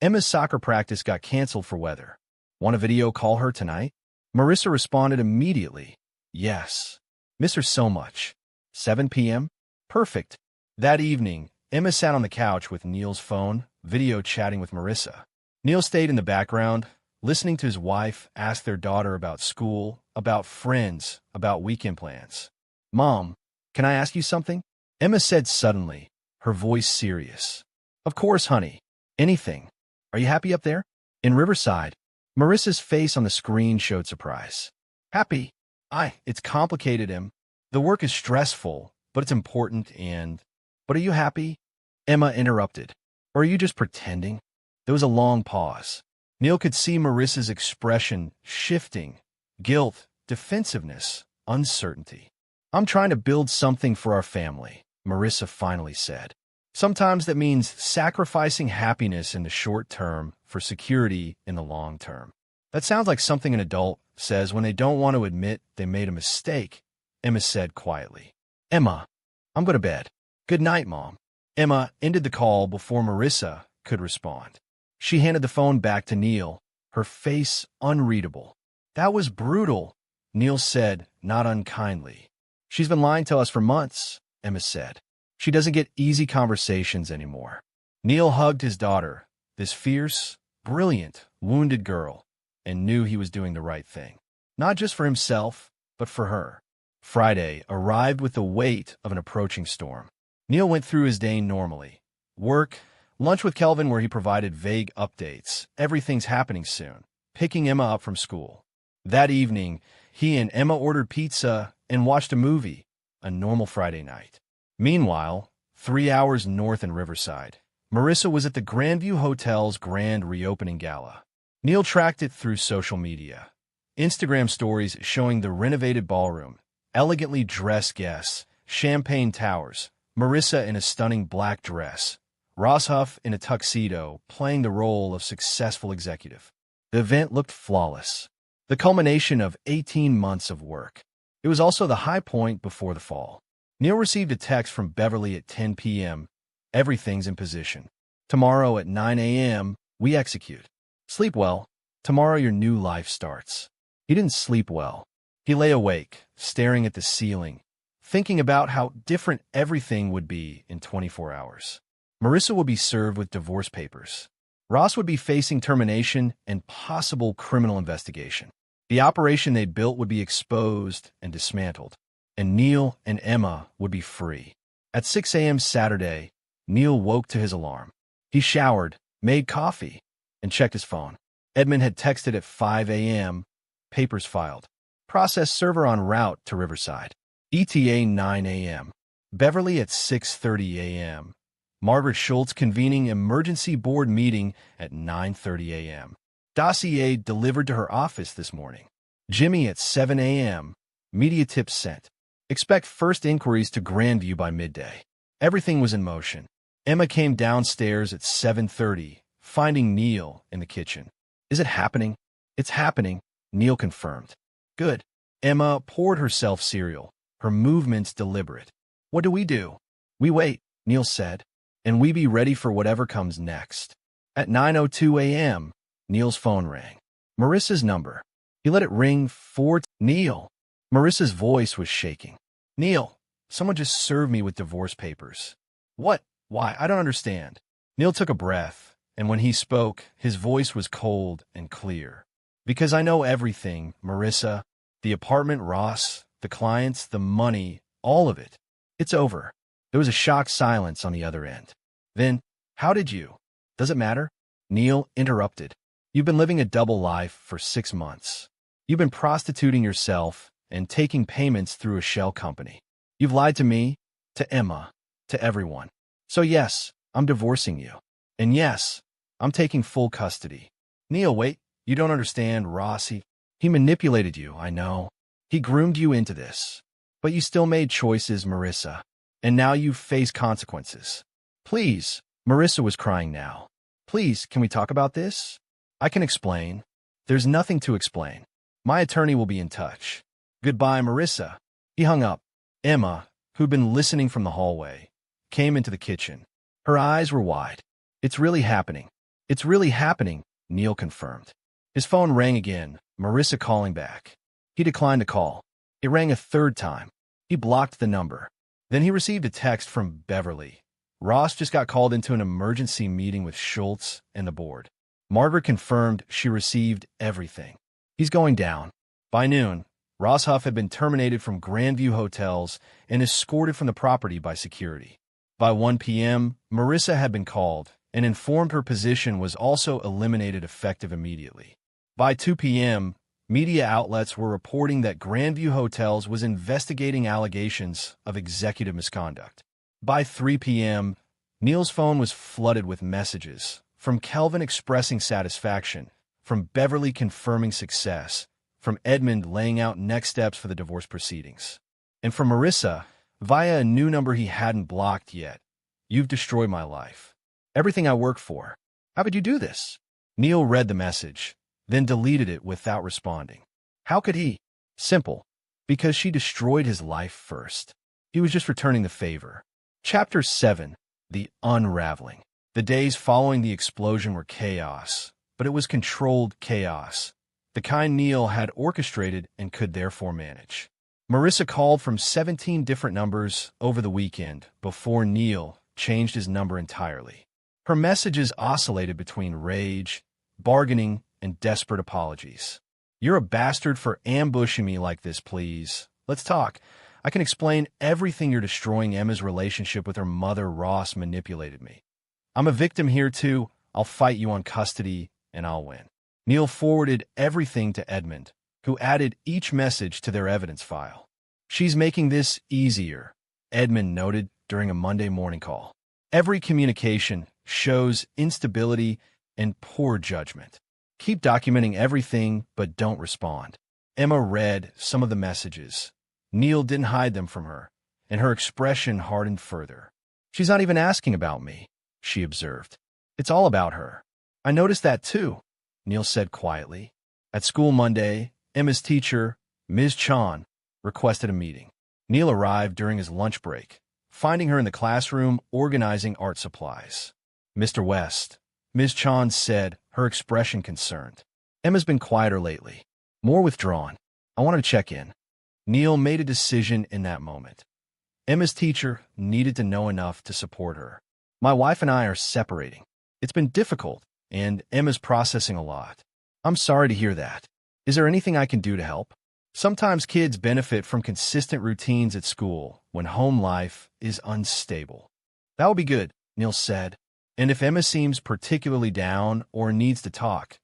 Emma's soccer practice got canceled for weather. Want a video call her tonight? Marissa responded immediately. Yes. Miss her so much. 7 p.m.? Perfect. That evening, Emma sat on the couch with Neil's phone, video chatting with Marissa. Neil stayed in the background, listening to his wife ask their daughter about school, about friends, about weekend plans. Mom, can I ask you something? Emma said suddenly, her voice serious. Of course, honey. Anything. Are you happy up there? In Riverside, Marissa's face on the screen showed surprise. Happy? It's complicated, Em. The work is stressful, but it's important But are you happy? Emma interrupted. Or are you just pretending? There was a long pause. Neil could see Marissa's expression shifting. Guilt, defensiveness, uncertainty. I'm trying to build something for our family, Marissa finally said. Sometimes that means sacrificing happiness in the short term for security in the long term. That sounds like something an adult says when they don't want to admit they made a mistake, Emma said quietly. Emma, I'm going to bed. Good night, Mom. Emma ended the call before Marissa could respond. She handed the phone back to Neil, her face unreadable. That was brutal, Neil said, not unkindly. She's been lying to us for months, Emma said. She doesn't get easy conversations anymore. Neil hugged his daughter, this fierce, brilliant, wounded girl, and knew he was doing the right thing. Not just for himself, but for her. Friday arrived with the weight of an approaching storm. Neil went through his day normally. Work, lunch with Kelvin where he provided vague updates. Everything's happening soon. Picking Emma up from school. That evening, he and Emma ordered pizza and watched a movie, a normal Friday night. Meanwhile, 3 hours north in Riverside, Marissa was at the Grandview Hotel's grand reopening gala. Neil tracked it through social media. Instagram stories showing the renovated ballroom, elegantly dressed guests, champagne towers, Marissa in a stunning black dress, Ross Huff in a tuxedo playing the role of successful executive. The event looked flawless, the culmination of 18 months of work. It was also the high point before the fall. Neil received a text from Beverly at 10 p.m. Everything's in position. Tomorrow at 9 a.m., we execute. Sleep well. Tomorrow your new life starts. He didn't sleep well. He lay awake, staring at the ceiling, thinking about how different everything would be in 24 hours. Marissa would be served with divorce papers. Ross would be facing termination and possible criminal investigation. The operation they'd built would be exposed and dismantled, and Neil and Emma would be free. At 6 a.m. Saturday, Neil woke to his alarm. He showered, made coffee, and checked his phone. Edmund had texted at 5 a.m., papers filed. Process server en route to Riverside. ETA 9 a.m. Beverly at 6:30 a.m. Margaret Schultz convening emergency board meeting at 9:30 a.m. Dossier delivered to her office this morning. Jimmy at 7 a.m. Media tips sent. Expect first inquiries to Grandview by midday. Everything was in motion. Emma came downstairs at 7:30, finding Neil in the kitchen. Is it happening? It's happening, Neil confirmed. Good. Emma poured herself cereal, her movements deliberate. What do? We wait, Neil said, and we be ready for whatever comes next. At 9:02 a.m., Neil's phone rang. Marissa's number. He let it ring Neil. Marissa's voice was shaking. Neil, someone just served me with divorce papers. What? Why? I don't understand. Neil took a breath, and when he spoke, his voice was cold and clear. Because I know everything, Marissa. The apartment, Ross, the clients, the money, all of it. It's over. There was a shocked silence on the other end. Then, how did you? Does it matter? Neil interrupted. You've been living a double life for 6 months. You've been prostituting yourself and taking payments through a shell company. You've lied to me, to Emma, to everyone. So yes, I'm divorcing you. And yes, I'm taking full custody. Neil, wait, you don't understand, Rossi. He manipulated you, I know. He groomed you into this. But you still made choices, Marissa. And now you face consequences. Please, Marissa was crying now. Please, can we talk about this? I can explain. There's nothing to explain. My attorney will be in touch. Goodbye, Marissa. He hung up. Emma, who'd been listening from the hallway, came into the kitchen. Her eyes were wide. It's really happening. It's really happening, Neil confirmed. His phone rang again, Marissa calling back. He declined the call. It rang a third time. He blocked the number. Then he received a text from Beverly. Ross just got called into an emergency meeting with Schultz and the board. Margaret confirmed she received everything. He's going down. By noon, Ross Huff had been terminated from Grandview Hotels and escorted from the property by security. By 1 p.m., Marissa had been called and informed her position was also eliminated effective immediately. By 2 p.m., media outlets were reporting that Grandview Hotels was investigating allegations of executive misconduct. By 3 p.m., Neil's phone was flooded with messages, from Kelvin expressing satisfaction, from Beverly confirming success, from Edmund laying out next steps for the divorce proceedings, and from Marissa, via a new number he hadn't blocked yet, You've destroyed my life. Everything I worked for. How could you do this? Neil read the message, then deleted it without responding. How could he? Simple. Because she destroyed his life first. He was just returning the favor. Chapter 7. The Unraveling. The days following the explosion were chaos, but it was controlled chaos, the kind Neil had orchestrated and could therefore manage. Marissa called from 17 different numbers over the weekend before Neil changed his number entirely. Her messages oscillated between rage, bargaining, and desperate apologies. You're a bastard for ambushing me like this, please. Let's talk. I can explain everything. You're destroying Emma's relationship with her mother. Ross manipulated me. I'm a victim here too. I'll fight you on custody, and I'll win. Neil forwarded everything to Edmund, who added each message to their evidence file. She's making this easier, Edmund noted during a Monday morning call. Every communication shows instability and poor judgment. Keep documenting everything, but don't respond. Emma read some of the messages. Neil didn't hide them from her, and her expression hardened further. She's not even asking about me, she observed. It's all about her. I noticed that too, Neil said quietly. At school Monday, Emma's teacher, Ms. Chan, requested a meeting. Neil arrived during his lunch break, finding her in the classroom organizing art supplies. Mr. West, Ms. Chan said, her expression concerned. Emma's been quieter lately, more withdrawn. I wanted to check in. Neil made a decision in that moment. Emma's teacher needed to know enough to support her. My wife and I are separating. It's been difficult, and Emma's processing a lot. I'm sorry to hear that. Is there anything I can do to help? Sometimes kids benefit from consistent routines at school when home life is unstable. That will be good, Neil said. And if Emma seems particularly down or needs to talk,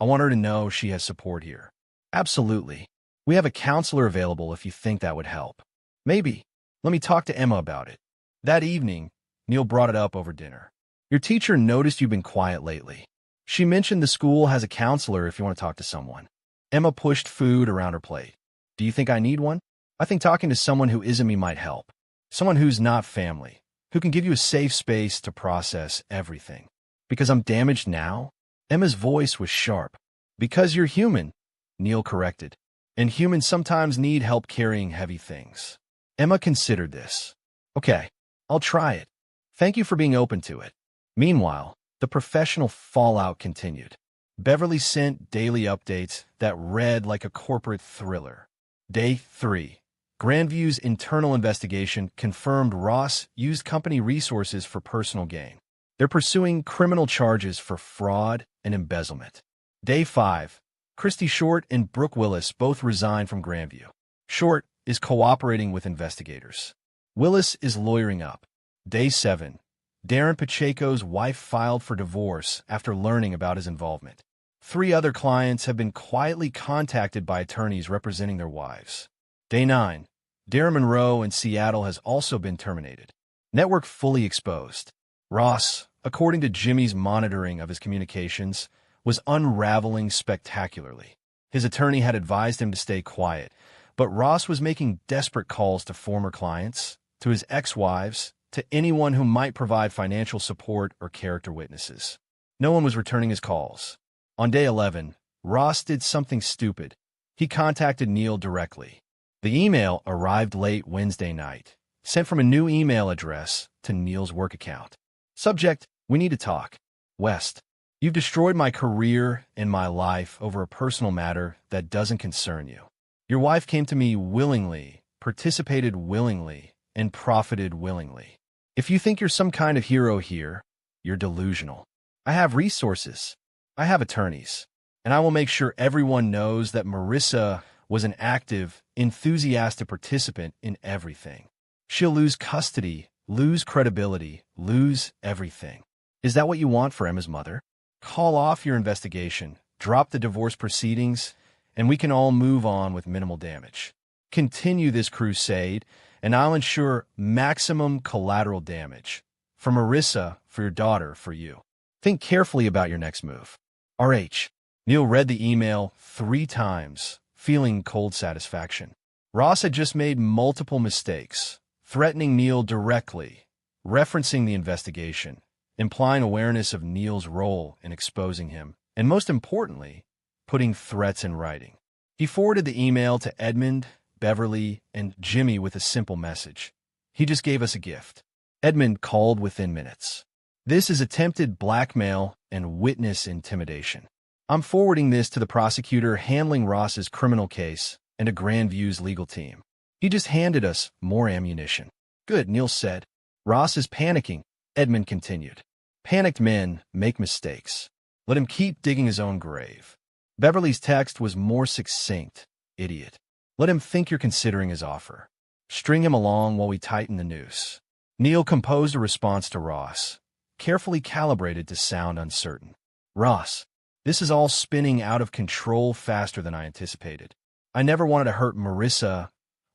I want her to know she has support here. Absolutely. We have a counselor available if you think that would help. Maybe. Let me talk to Emma about it. That evening, Neil brought it up over dinner. Your teacher noticed you've been quiet lately. She mentioned the school has a counselor if you want to talk to someone. Emma pushed food around her plate. Do you think I need one? I think talking to someone who isn't me might help. Someone who's not family, who can give you a safe space to process everything. Because I'm damaged now? Emma's voice was sharp. Because you're human, Neil corrected. And humans sometimes need help carrying heavy things. Emma considered this. Okay, I'll try it. Thank you for being open to it. Meanwhile, the professional fallout continued. Beverly sent daily updates that read like a corporate thriller. Day 3. Grandview's internal investigation confirmed Ross used company resources for personal gain. They're pursuing criminal charges for fraud and embezzlement. Day 5. Christy Short and Brooke Willis both resigned from Grandview. Short is cooperating with investigators. Willis is lawyering up. Day 7. Darren Pacheco's wife filed for divorce after learning about his involvement. 3 other clients have been quietly contacted by attorneys representing their wives. Day 9. Darren Monroe in Seattle has also been terminated. Network fully exposed. Ross, according to Jimmy's monitoring of his communications, was unraveling spectacularly. His attorney had advised him to stay quiet, but Ross was making desperate calls to former clients, to his ex-wives, to anyone who might provide financial support or character witnesses. No one was returning his calls. On day 11, Ross did something stupid. He contacted Neil directly. The email arrived late Wednesday night, sent from a new email address to Neil's work account. Subject, we need to talk. West, you've destroyed my career and my life over a personal matter that doesn't concern you. Your wife came to me willingly, participated willingly, and profited willingly. If you think you're some kind of hero here, you're delusional. I have resources. I have attorneys. And I will make sure everyone knows that Marissa was an active, enthusiastic participant in everything. She'll lose custody, lose credibility, lose everything. Is that what you want for Emma's mother? Call off your investigation, drop the divorce proceedings, and we can all move on with minimal damage. Continue this crusade, and I'll ensure maximum collateral damage. For Marissa, for your daughter, for you. Think carefully about your next move. R.H. Neil read the email 3 times, feeling cold satisfaction. Ross had just made multiple mistakes, threatening Neil directly, referencing the investigation, implying awareness of Neil's role in exposing him, and most importantly, putting threats in writing. He forwarded the email to Edmund, Beverly, and Jimmy with a simple message. He just gave us a gift. Edmund called within minutes. This is attempted blackmail and witness intimidation. I'm forwarding this to the prosecutor handling Ross's criminal case and a Grandview's legal team. He just handed us more ammunition. Good, Neil said. Ross is panicking, Edmund continued. Panicked men make mistakes. Let him keep digging his own grave. Beverly's text was more succinct. Idiot. Let him think you're considering his offer. String him along while we tighten the noose. Neil composed a response to Ross, carefully calibrated to sound uncertain. Ross, this is all spinning out of control faster than I anticipated. I never wanted to hurt Marissa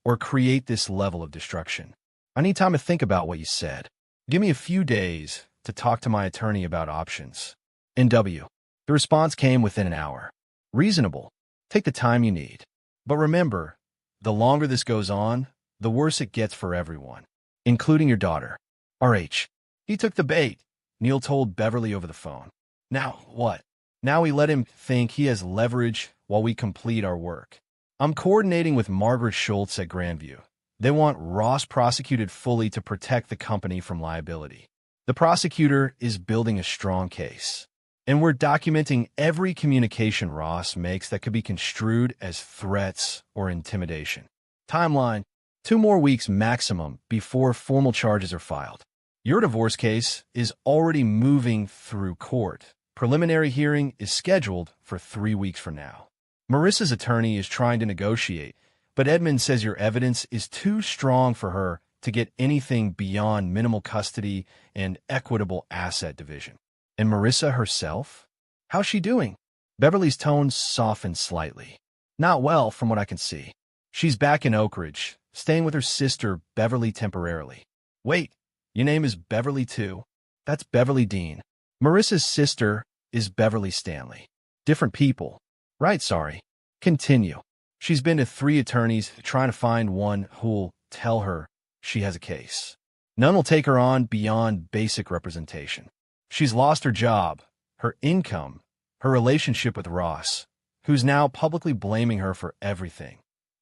or create this level of destruction. I need time to think about what you said. Give me a few days to talk to my attorney about options. NW. The response came within an hour. Reasonable. Take the time you need. But remember, the longer this goes on, the worse it gets for everyone, including your daughter. RH. He took the bait, Neil told Beverly over the phone. Now what? Now we let him think he has leverage while we complete our work. I'm coordinating with Margaret Schultz at Grandview. They want Ross prosecuted fully to protect the company from liability. The prosecutor is building a strong case. And we're documenting every communication Ross makes that could be construed as threats or intimidation. Timeline: 2 more weeks maximum before formal charges are filed. Your divorce case is already moving through court. Preliminary hearing is scheduled for 3 weeks from now. Marissa's attorney is trying to negotiate, but Edmund says your evidence is too strong for her to get anything beyond minimal custody and equitable asset division. And Marissa herself? How's she doing? Beverly's tone softened slightly. Not well, from what I can see. She's back in Oak Ridge, staying with her sister, Beverly, temporarily. Wait, your name is Beverly too? That's Beverly Dean. Marissa's sister is Beverly Stanley. Different people. Right, sorry. Continue. She's been to 3 attorneys trying to find one who'll tell her she has a case. None will take her on beyond basic representation. She's lost her job, her income, her relationship with Ross, who's now publicly blaming her for everything,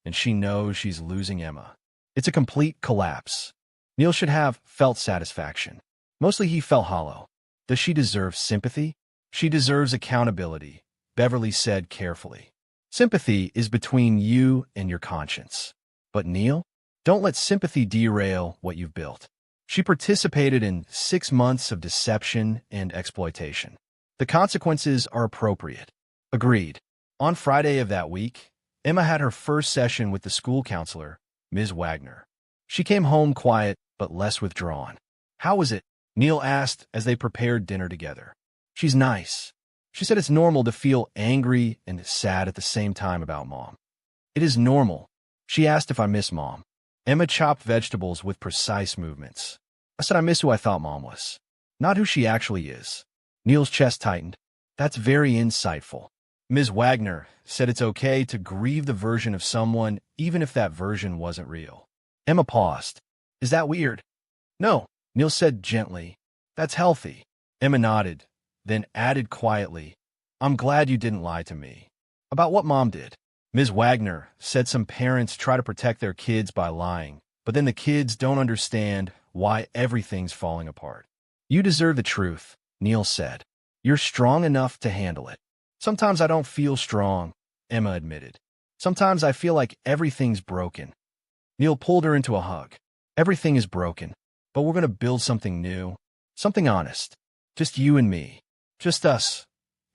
and she knows she's losing Emma. It's a complete collapse. Neil should have felt satisfaction. Mostly he felt hollow. Does she deserve sympathy? She deserves accountability, Beverly said carefully. Sympathy is between you and your conscience. But Neil, don't let sympathy derail what you've built. She participated in 6 months of deception and exploitation. The consequences are appropriate. Agreed. On Friday of that week, Emma had her first session with the school counselor, Ms. Wagner. She came home quiet but less withdrawn. How was it? Neil asked as they prepared dinner together. She's nice. She said it's normal to feel angry and sad at the same time about Mom. It is normal. She asked if I miss Mom. Emma chopped vegetables with precise movements. I said I miss who I thought Mom was, not who she actually is. Neil's chest tightened. That's very insightful. Ms. Wagner said it's okay to grieve the version of someone even if that version wasn't real. Emma paused. Is that weird? No, Neil said gently. That's healthy. Emma nodded, then added quietly, I'm glad you didn't lie to me. About what Mom did. Ms. Wagner said some parents try to protect their kids by lying, but then the kids don't understand why everything's falling apart. You deserve the truth, Neil said. You're strong enough to handle it. Sometimes I don't feel strong, Emma admitted. Sometimes I feel like everything's broken. Neil pulled her into a hug. Everything is broken, but we're going to build something new, something honest. Just you and me. Just us,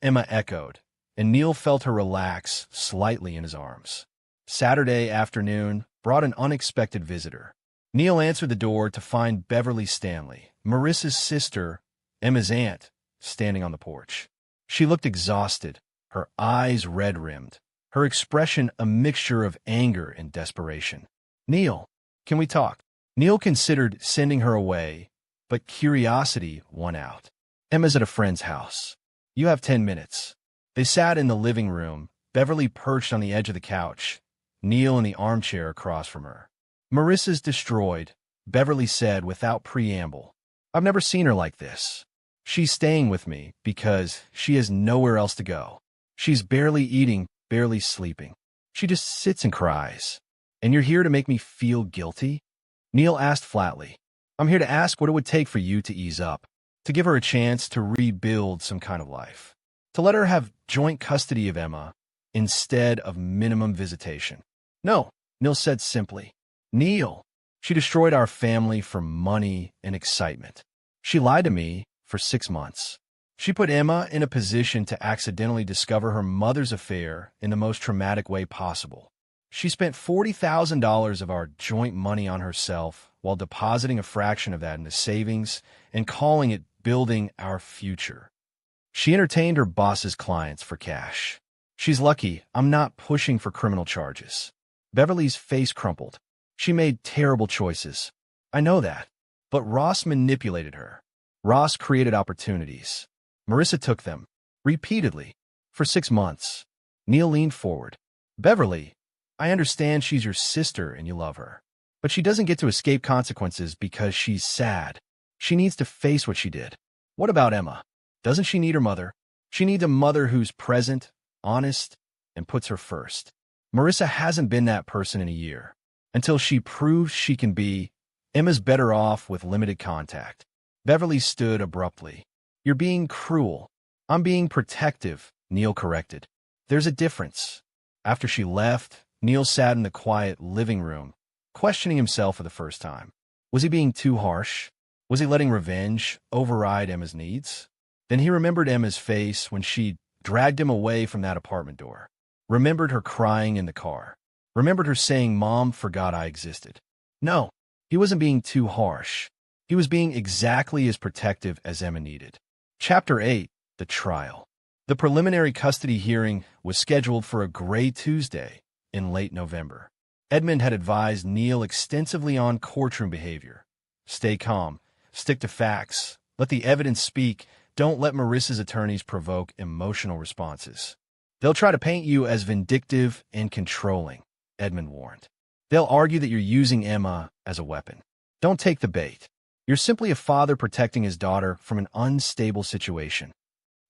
Emma echoed, and Neil felt her relax slightly in his arms. Saturday afternoon brought an unexpected visitor. Neil answered the door to find Beverly Stanley, Marissa's sister, Emma's aunt, standing on the porch. She looked exhausted, her eyes red-rimmed, her expression a mixture of anger and desperation. Neil, can we talk? Neil considered sending her away, but curiosity won out. Emma's at a friend's house. You have 10 minutes. They sat in the living room, Beverly perched on the edge of the couch, Neil in the armchair across from her. Marissa's destroyed, Beverly said without preamble. I've never seen her like this. She's staying with me because she has nowhere else to go. She's barely eating, barely sleeping. She just sits and cries. And you're here to make me feel guilty? Neil asked flatly. I'm here to ask what it would take for you to ease up, to give her a chance to rebuild some kind of life, to let her have joint custody of Emma instead of minimum visitation. No, Neil said simply. Neil, she destroyed our family for money and excitement. She lied to me for 6 months. She put Emma in a position to accidentally discover her mother's affair in the most traumatic way possible. She spent $40,000 of our joint money on herself while depositing a fraction of that into savings and calling it building our future. She entertained her boss's clients for cash. She's lucky I'm not pushing for criminal charges. Beverly's face crumpled. She made terrible choices. I know that. But Ross manipulated her. Ross created opportunities. Marissa took them, repeatedly, for 6 months. Neil leaned forward. Beverly, I understand she's your sister and you love her. But she doesn't get to escape consequences because she's sad. She needs to face what she did. What about Emma? Doesn't she need her mother? She needs a mother who's present, honest, and puts her first. Marissa hasn't been that person in a year. Until she proves she can be, Emma's better off with limited contact. Beverly stood abruptly. You're being cruel. I'm being protective, Neil corrected. There's a difference. After she left, Neil sat in the quiet living room, questioning himself for the first time. Was he being too harsh? Was he letting revenge override Emma's needs? Then he remembered Emma's face when she dragged him away from that apartment door. Remembered her crying in the car. Remembered her saying, Mom forgot I existed. No, he wasn't being too harsh. He was being exactly as protective as Emma needed. Chapter 8, The Trial. The preliminary custody hearing was scheduled for a gray Tuesday in late November. Edmund had advised Neil extensively on courtroom behavior. Stay calm, stick to facts, let the evidence speak, don't let Marissa's attorneys provoke emotional responses. They'll try to paint you as vindictive and controlling, Edmund warned. They'll argue that you're using Emma as a weapon. Don't take the bait. You're simply a father protecting his daughter from an unstable situation.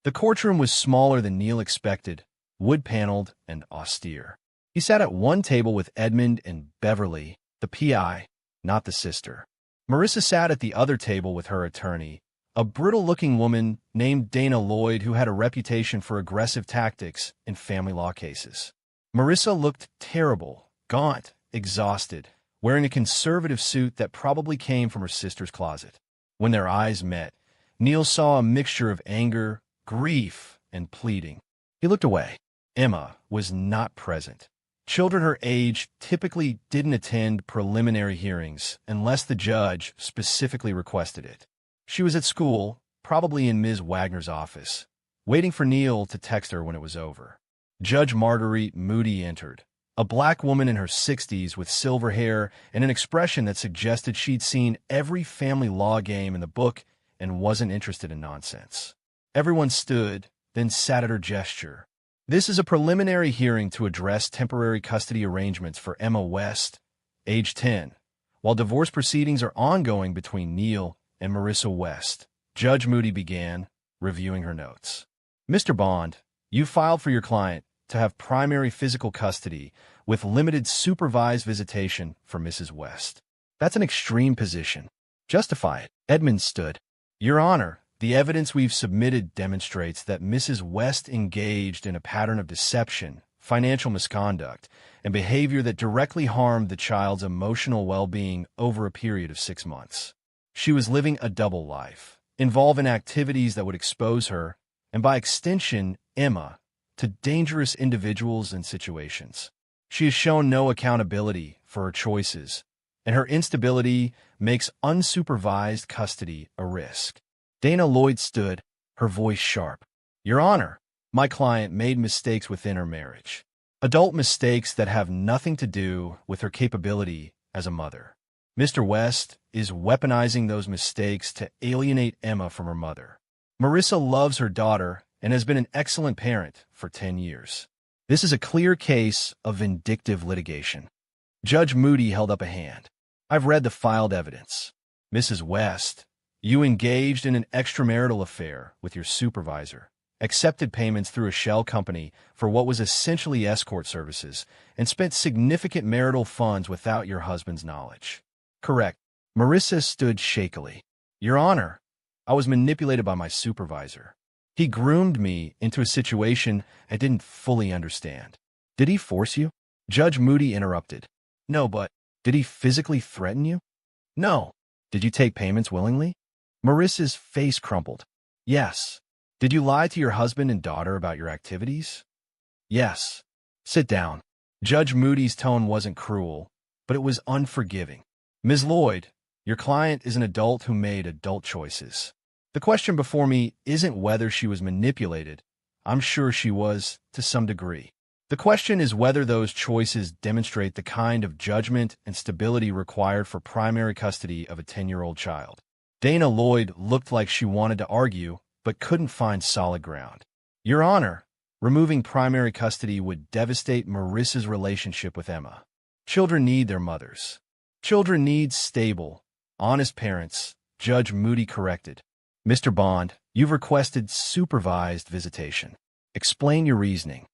The courtroom was smaller than Neil expected, wood-paneled and austere. He sat at one table with Edmund and Beverly, the PI, not the sister. Marissa sat at the other table with her attorney, a brittle-looking woman named Dana Lloyd who had a reputation for aggressive tactics in family law cases. Marissa looked terrible, gaunt, exhausted, wearing a conservative suit that probably came from her sister's closet. When their eyes met, Neil saw a mixture of anger, grief, and pleading. He looked away. Emma was not present. Children her age typically didn't attend preliminary hearings unless the judge specifically requested it. She was at school, probably in Ms. Wagner's office, waiting for Neil to text her when it was over. Judge Marguerite Moody entered, a black woman in her 60s with silver hair and an expression that suggested she'd seen every family law game in the book and wasn't interested in nonsense. Everyone stood, then sat at her gesture. This is a preliminary hearing to address temporary custody arrangements for Emma West, age 10, while divorce proceedings are ongoing between Neil and Marissa West. Judge Moody began, reviewing her notes. Mr. Bond, you filed for your client to have primary physical custody with limited supervised visitation for Mrs. West. That's an extreme position. Justify it. Edmund stood. Your Honor, the evidence we've submitted demonstrates that Mrs. West engaged in a pattern of deception, financial misconduct, and behavior that directly harmed the child's emotional well-being over a period of 6 months. She was living a double life, involved in activities that would expose her, and by extension, Emma, to dangerous individuals and situations. She has shown no accountability for her choices, and her instability makes unsupervised custody a risk. Dana Lloyd stood, her voice sharp. Your Honor, my client made mistakes within her marriage. Adult mistakes that have nothing to do with her capability as a mother. Mr. West is weaponizing those mistakes to alienate Emma from her mother. Marissa loves her daughter and has been an excellent parent for 10 years. This is a clear case of vindictive litigation. Judge Moody held up a hand. I've read the filed evidence. Mrs. West, You engaged in an extramarital affair with your supervisor, accepted payments through a shell company for what was essentially escort services, and spent significant marital funds without your husband's knowledge. Correct. Marissa stood shakily. Your Honor, I was manipulated by my supervisor. He groomed me into a situation I didn't fully understand. Did he force you? Judge Moody interrupted. No, but did he physically threaten you? No. Did you take payments willingly? Marissa's face crumpled. Yes. Did you lie to your husband and daughter about your activities? Yes. Sit down. Judge Moody's tone wasn't cruel, but it was unforgiving. Ms. Lloyd, your client is an adult who made adult choices. The question before me isn't whether she was manipulated. I'm sure she was, to some degree. The question is whether those choices demonstrate the kind of judgment and stability required for primary custody of a 10-year-old child. Dana Lloyd looked like she wanted to argue, but couldn't find solid ground. Your Honor, removing primary custody would devastate Marissa's relationship with Emma. Children need their mothers. Children need stable, honest parents, Judge Moody corrected. Mr. Bond, you've requested supervised visitation. Explain your reasoning.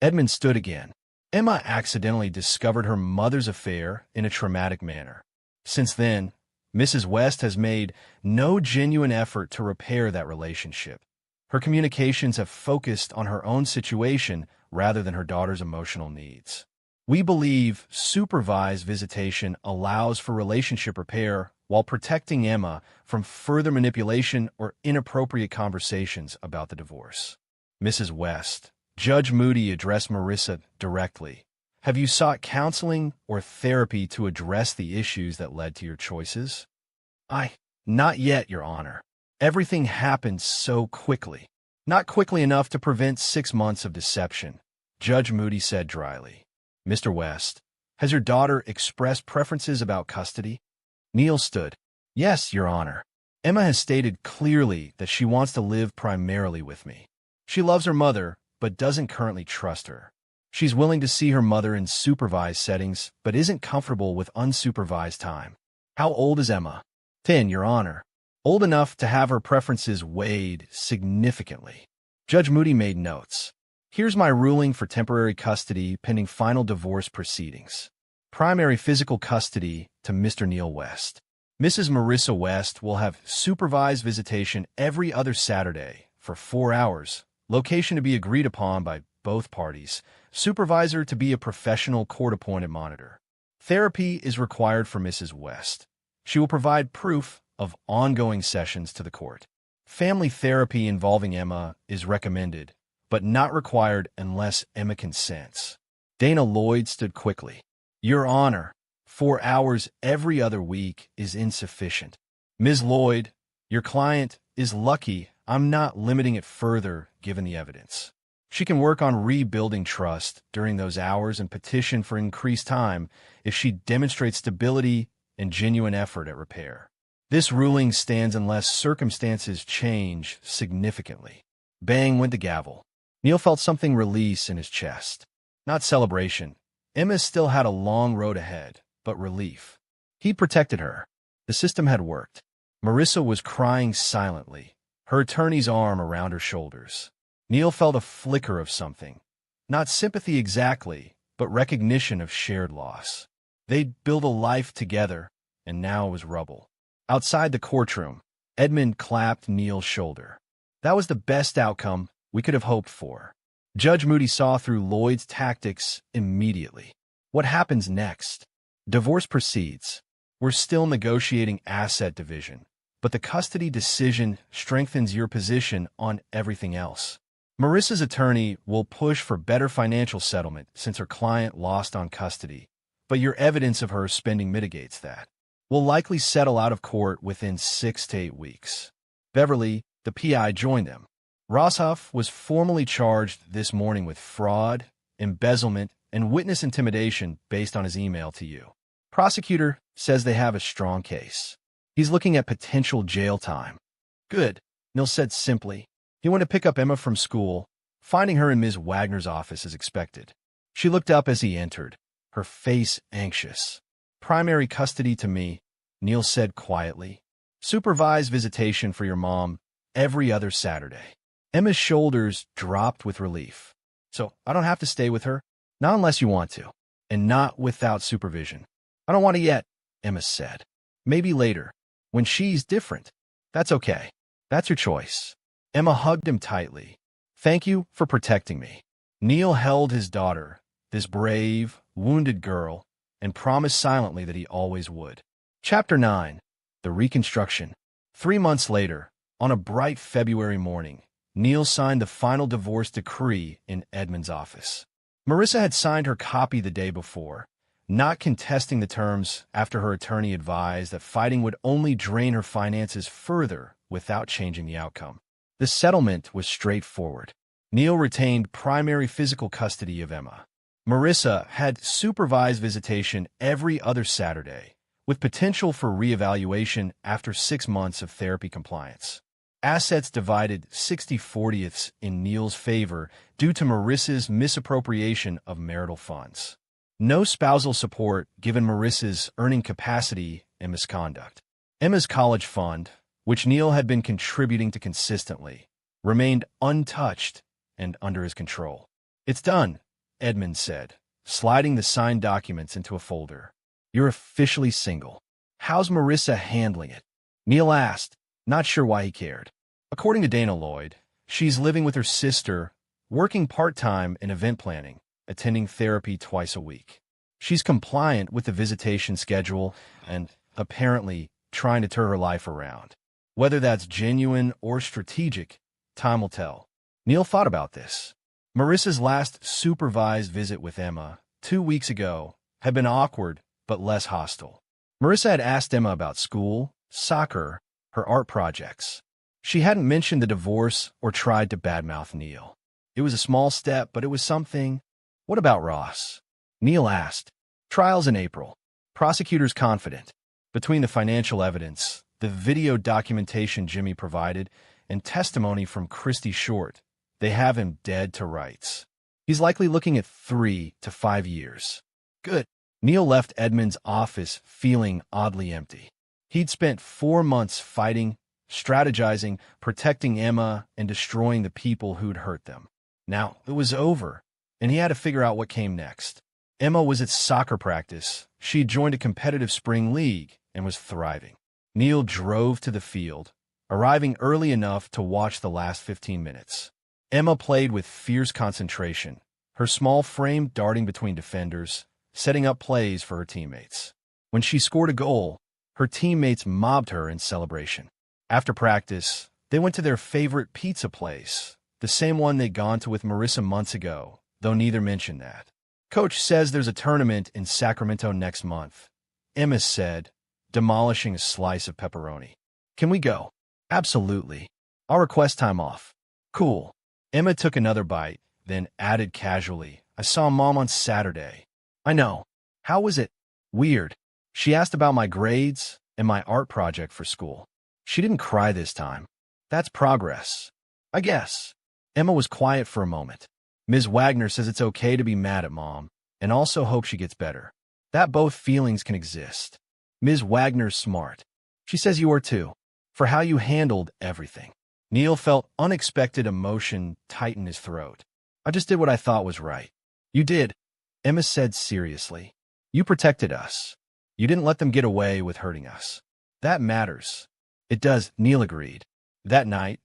Edmund stood again. Emma accidentally discovered her mother's affair in a traumatic manner. Since then, Mrs. West has made no genuine effort to repair that relationship. Her communications have focused on her own situation rather than her daughter's emotional needs. We believe supervised visitation allows for relationship repair while protecting Emma from further manipulation or inappropriate conversations about the divorce. Mrs. West, Judge Moody addressed Marissa directly. Have you sought counseling or therapy to address the issues that led to your choices? Not yet, Your Honor. Everything happened so quickly. Not quickly enough to prevent 6 months of deception, Judge Moody said dryly. Mr. West, has your daughter expressed preferences about custody? Neil stood. Yes, Your Honor. Emma has stated clearly that she wants to live primarily with me. She loves her mother, but doesn't currently trust her. She's willing to see her mother in supervised settings, but isn't comfortable with unsupervised time. How old is Emma? 10, Your Honor. Old enough to have her preferences weighed significantly. Judge Moody made notes. Here's my ruling for temporary custody pending final divorce proceedings. Primary physical custody to Mr. Neil West. Mrs. Marissa West will have supervised visitation every other Saturday for 4 hours. Location to be agreed upon by both parties. Supervisor to be a professional court-appointed monitor. Therapy is required for Mrs. West. She will provide proof of ongoing sessions to the court. Family therapy involving Emma is recommended, but not required unless Emma consents. Dana Lloyd stood quickly. Your Honor, 4 hours every other week is insufficient. Ms. Lloyd, your client is lucky I'm not limiting it further given the evidence. She can work on rebuilding trust during those hours and petition for increased time if she demonstrates stability and genuine effort at repair. This ruling stands unless circumstances change significantly. Bang went the gavel. Neil felt something release in his chest. Not celebration. Emma still had a long road ahead, but relief. He protected her. The system had worked. Marissa was crying silently, her attorney's arm around her shoulders. Neil felt a flicker of something. Not sympathy exactly, but recognition of shared loss. They'd built a life together, and now it was rubble. Outside the courtroom, Edmund clapped Neil's shoulder. That was the best outcome we could have hoped for. Judge Moody saw through Lloyd's tactics immediately. What happens next? Divorce proceeds. We're still negotiating asset division, but the custody decision strengthens your position on everything else. Marissa's attorney will push for better financial settlement since her client lost on custody, but your evidence of her spending mitigates that. We'll likely settle out of court within 6 to 8 weeks. Beverly, the PI, joined them. Roshoff was formally charged this morning with fraud, embezzlement, and witness intimidation based on his email to you. Prosecutor says they have a strong case. He's looking at potential jail time. Good, Neil said simply. He went to pick up Emma from school, finding her in Ms. Wagner's office as expected. She looked up as he entered, her face anxious. Primary custody to me, Neil said quietly. Supervised visitation for your mom every other Saturday. Emma's shoulders dropped with relief. So I don't have to stay with her? Not unless you want to, and not without supervision. I don't want to yet, Emma said. Maybe later, when she's different. That's okay. That's your choice. Emma hugged him tightly. Thank you for protecting me. Neil held his daughter, this brave, wounded girl, and promised silently that he always would. Chapter 9. The Reconstruction. 3 months later, on a bright February morning, Neil signed the final divorce decree in Edmund's office. Marissa had signed her copy the day before, not contesting the terms after her attorney advised that fighting would only drain her finances further without changing the outcome. The settlement was straightforward. Neil retained primary physical custody of Emma. Marissa had supervised visitation every other Saturday, with potential for reevaluation after 6 months of therapy compliance. Assets divided 60/40 in Neil's favor due to Marissa's misappropriation of marital funds. No spousal support given Marissa's earning capacity and misconduct. Emma's college fund, which Neil had been contributing to consistently, remained untouched and under his control. It's done, Edmund said, sliding the signed documents into a folder. You're officially single. How's Marissa handling it? Neil asked, not sure why he cared. According to Dana Lloyd, she's living with her sister, working part-time in event planning, attending therapy twice a week. She's compliant with the visitation schedule and, apparently, trying to turn her life around. Whether that's genuine or strategic, time will tell. Neil thought about this. Marissa's last supervised visit with Emma, 2 weeks ago, had been awkward but less hostile. Marissa had asked Emma about school, soccer, her art projects. She hadn't mentioned the divorce or tried to badmouth Neil. It was a small step, but it was something. What about Ross? Neil asked. Trials in April. Prosecutors confident. Between the financial evidence, the video documentation Jimmy provided, and testimony from Christy Short, they have him dead to rights. He's likely looking at 3 to 5 years. Good. Neil left Edmund's office feeling oddly empty. He'd spent 4 months fighting, strategizing, protecting Emma, and destroying the people who'd hurt them. Now it was over, and he had to figure out what came next. Emma was at soccer practice. She'd joined a competitive spring league and was thriving. Neil drove to the field, arriving early enough to watch the last 15 minutes. Emma played with fierce concentration, her small frame darting between defenders, setting up plays for her teammates. When she scored a goal, her teammates mobbed her in celebration. After practice, they went to their favorite pizza place, the same one they'd gone to with Marissa months ago, though neither mentioned that. Coach says there's a tournament in Sacramento next month, Emma said, demolishing a slice of pepperoni. Can we go? Absolutely. I'll request time off. Cool. Emma took another bite, then added casually, I saw Mom on Saturday. I know. How was it? Weird. She asked about my grades and my art project for school. She didn't cry this time. That's progress. I guess. Emma was quiet for a moment. Ms. Wagner says it's okay to be mad at Mom, and also hope she gets better. That both feelings can exist. Ms. Wagner's smart. She says you are too, for how you handled everything. Neil felt unexpected emotion tighten his throat. I just did what I thought was right. You did, Emma said seriously. You protected us. You didn't let them get away with hurting us. That matters. It does, Neil agreed. That night,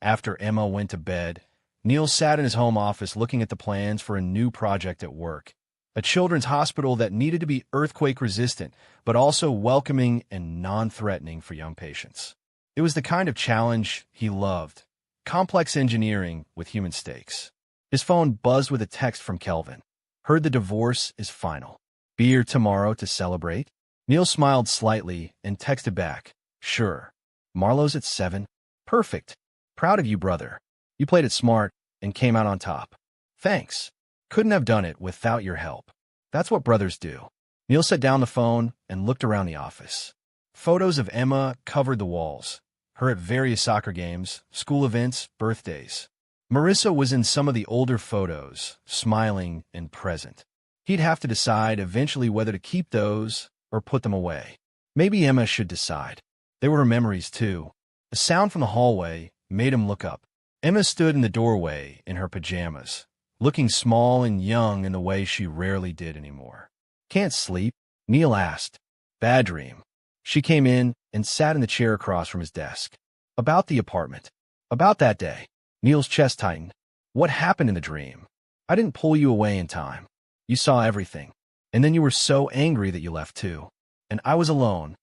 after Emma went to bed, Neil sat in his home office looking at the plans for a new project at work, a children's hospital that needed to be earthquake-resistant, but also welcoming and non-threatening for young patients. It was the kind of challenge he loved, complex engineering with human stakes. His phone buzzed with a text from Kelvin. Heard the divorce is final. Be here tomorrow to celebrate? Neil smiled slightly and texted back, sure. Marlowe's at 7. Perfect. Proud of you, brother. You played it smart and came out on top. Thanks. Couldn't have done it without your help. That's what brothers do. Neil set down the phone and looked around the office. Photos of Emma covered the walls, her at various soccer games, school events, birthdays. Marissa was in some of the older photos, smiling and present. He'd have to decide eventually whether to keep those or put them away. Maybe Emma should decide. They were her memories, too. A sound from the hallway made him look up. Emma stood in the doorway in her pajamas, looking small and young in the way she rarely did anymore. "Can't sleep?" Neil asked. "Bad dream." She came in and sat in the chair across from his desk. "About the apartment. About that day." Neil's chest tightened. "What happened in the dream? I didn't pull you away in time. You saw everything. And then you were so angry that you left too. And I was alone."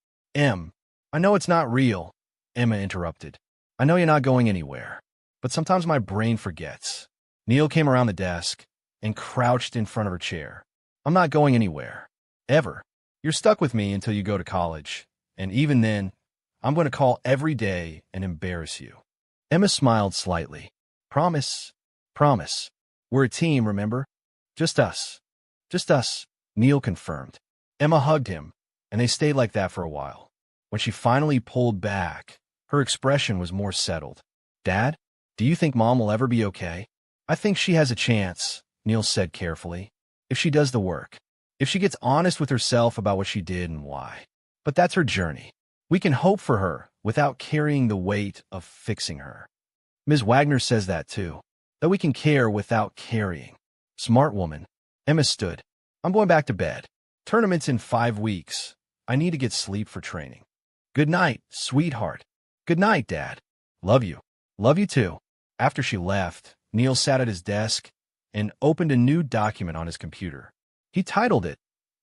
I know it's not real," Emma interrupted. "I know you're not going anywhere. But sometimes my brain forgets." Neil came around the desk and crouched in front of her chair. "I'm not going anywhere. Ever. You're stuck with me until you go to college. And even then, I'm going to call every day and embarrass you." Emma smiled slightly. "Promise. Promise. We're a team, remember? Just us. Just us," Neil confirmed. Emma hugged him, and they stayed like that for a while. When she finally pulled back, her expression was more settled. "Dad, do you think Mom will ever be okay?" "I think she has a chance," Neil said carefully, "if she does the work. If she gets honest with herself about what she did and why. But that's her journey. We can hope for her without carrying the weight of fixing her. Ms. Wagner says that too, that we can care without carrying." Smart woman. Emma stood. "I'm going back to bed. Tournament's in 5 weeks. I need to get sleep for training." "Good night, sweetheart." "Good night, Dad. Love you." "Love you too." After she left, Neil sat at his desk and opened a new document on his computer. He titled it,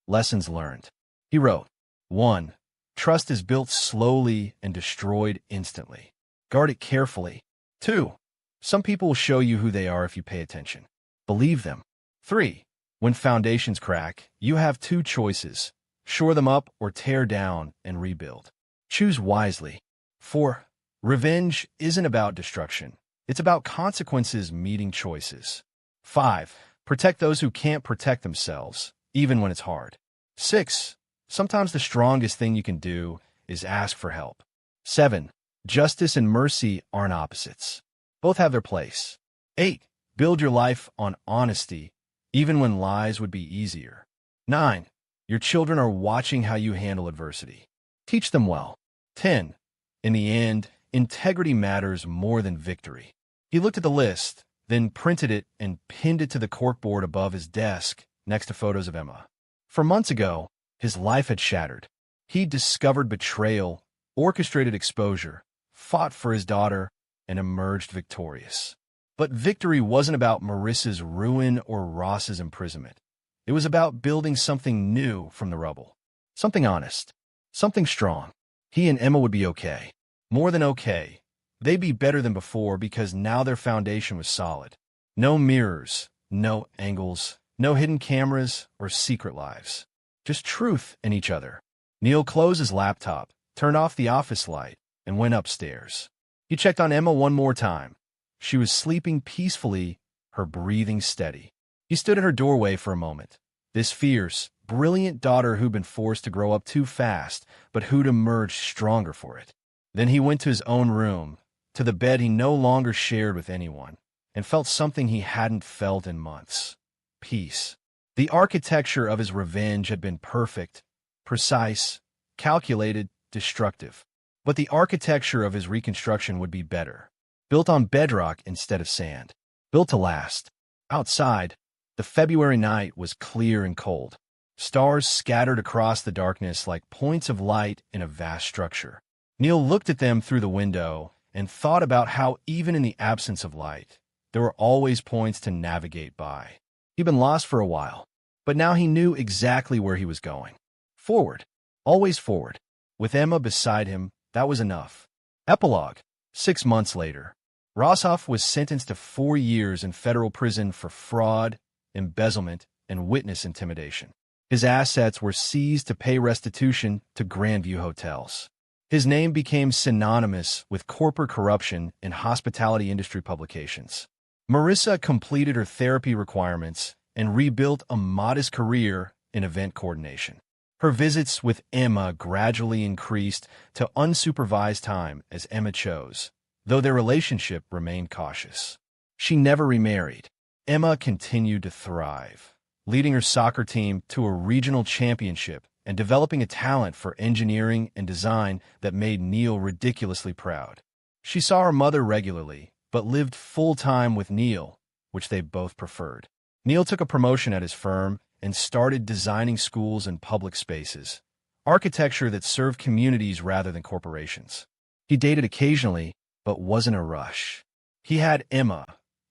Lessons Learned. He wrote, 1. Trust is built slowly and destroyed instantly. Guard it carefully. 2. Some people will show you who they are if you pay attention. Believe them. 3. When foundations crack, you have 2 choices. Shore them up or tear down and rebuild. Choose wisely. 4. Revenge isn't about destruction. It's about consequences meeting choices. 5. Protect those who can't protect themselves, even when it's hard. 6. Sometimes the strongest thing you can do is ask for help. 7. Justice and mercy aren't opposites. Both have their place. 8. Build your life on honesty, even when lies would be easier. 9. Your children are watching how you handle adversity. Teach them well. 10. In the end, integrity matters more than victory. He looked at the list, then printed it and pinned it to the corkboard above his desk next to photos of Emma. For months ago, his life had shattered. He'd discovered betrayal, orchestrated exposure, fought for his daughter, and emerged victorious. But victory wasn't about Marissa's ruin or Ross's imprisonment. It was about building something new from the rubble. Something honest. Something strong. He and Emma would be okay. More than okay. They'd be better than before because now their foundation was solid. No mirrors, no angles, no hidden cameras or secret lives. Just truth in each other. Neil closed his laptop, turned off the office light, and went upstairs. He checked on Emma one more time. She was sleeping peacefully, her breathing steady. He stood at her doorway for a moment. This fierce, brilliant daughter who'd been forced to grow up too fast, but who'd emerged stronger for it. Then he went to his own room, to the bed he no longer shared with anyone, and felt something he hadn't felt in months. Peace. The architecture of his revenge had been perfect, precise, calculated, destructive. But the architecture of his reconstruction would be better. Built on bedrock instead of sand. Built to last. Outside, the February night was clear and cold. Stars scattered across the darkness like points of light in a vast structure. Neil looked at them through the window and thought about how even in the absence of light, there were always points to navigate by. He'd been lost for a while, but now he knew exactly where he was going. Forward. Always forward. With Emma beside him, that was enough. Epilogue. 6 months later, Rossoff was sentenced to 4 years in federal prison for fraud, embezzlement, and witness intimidation. His assets were seized to pay restitution to Grandview Hotels. His name became synonymous with corporate corruption in hospitality industry publications. Marissa completed her therapy requirements and rebuilt a modest career in event coordination. Her visits with Emma gradually increased to unsupervised time as Emma chose, though their relationship remained cautious. She never remarried. Emma continued to thrive, leading her soccer team to a regional championship and developing a talent for engineering and design that made Neil ridiculously proud. She saw her mother regularly, but lived full-time with Neil, which they both preferred. Neil took a promotion at his firm and started designing schools and public spaces, architecture that served communities rather than corporations. He dated occasionally, but wasn't a rush. He had Emma,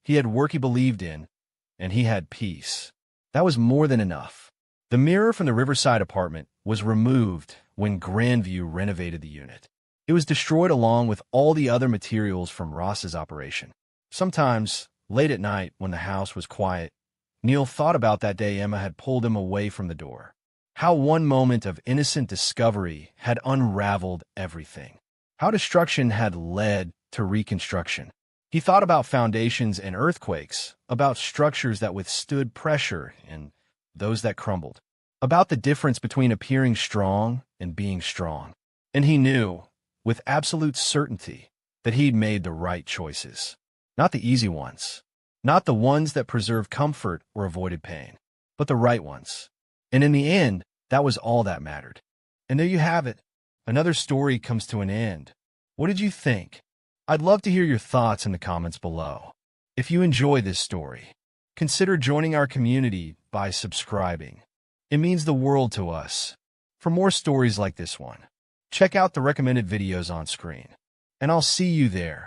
he had work he believed in, and he had peace. That was more than enough. The mirror from the Riverside apartment was removed when Grandview renovated the unit. It was destroyed along with all the other materials from Ross's operation. Sometimes, late at night when the house was quiet, Neil thought about that day Emma had pulled him away from the door. How one moment of innocent discovery had unraveled everything. How destruction had led to reconstruction. He thought about foundations and earthquakes, about structures that withstood pressure and those that crumbled, about the difference between appearing strong and being strong. And he knew, with absolute certainty, that he'd made the right choices. Not the easy ones, not the ones that preserved comfort or avoided pain, but the right ones. And in the end, that was all that mattered. And there you have it. Another story comes to an end. What did you think? I'd love to hear your thoughts in the comments below. If you enjoy this story, consider joining our community by subscribing. It means the world to us. For more stories like this one, check out the recommended videos on screen. And I'll see you there.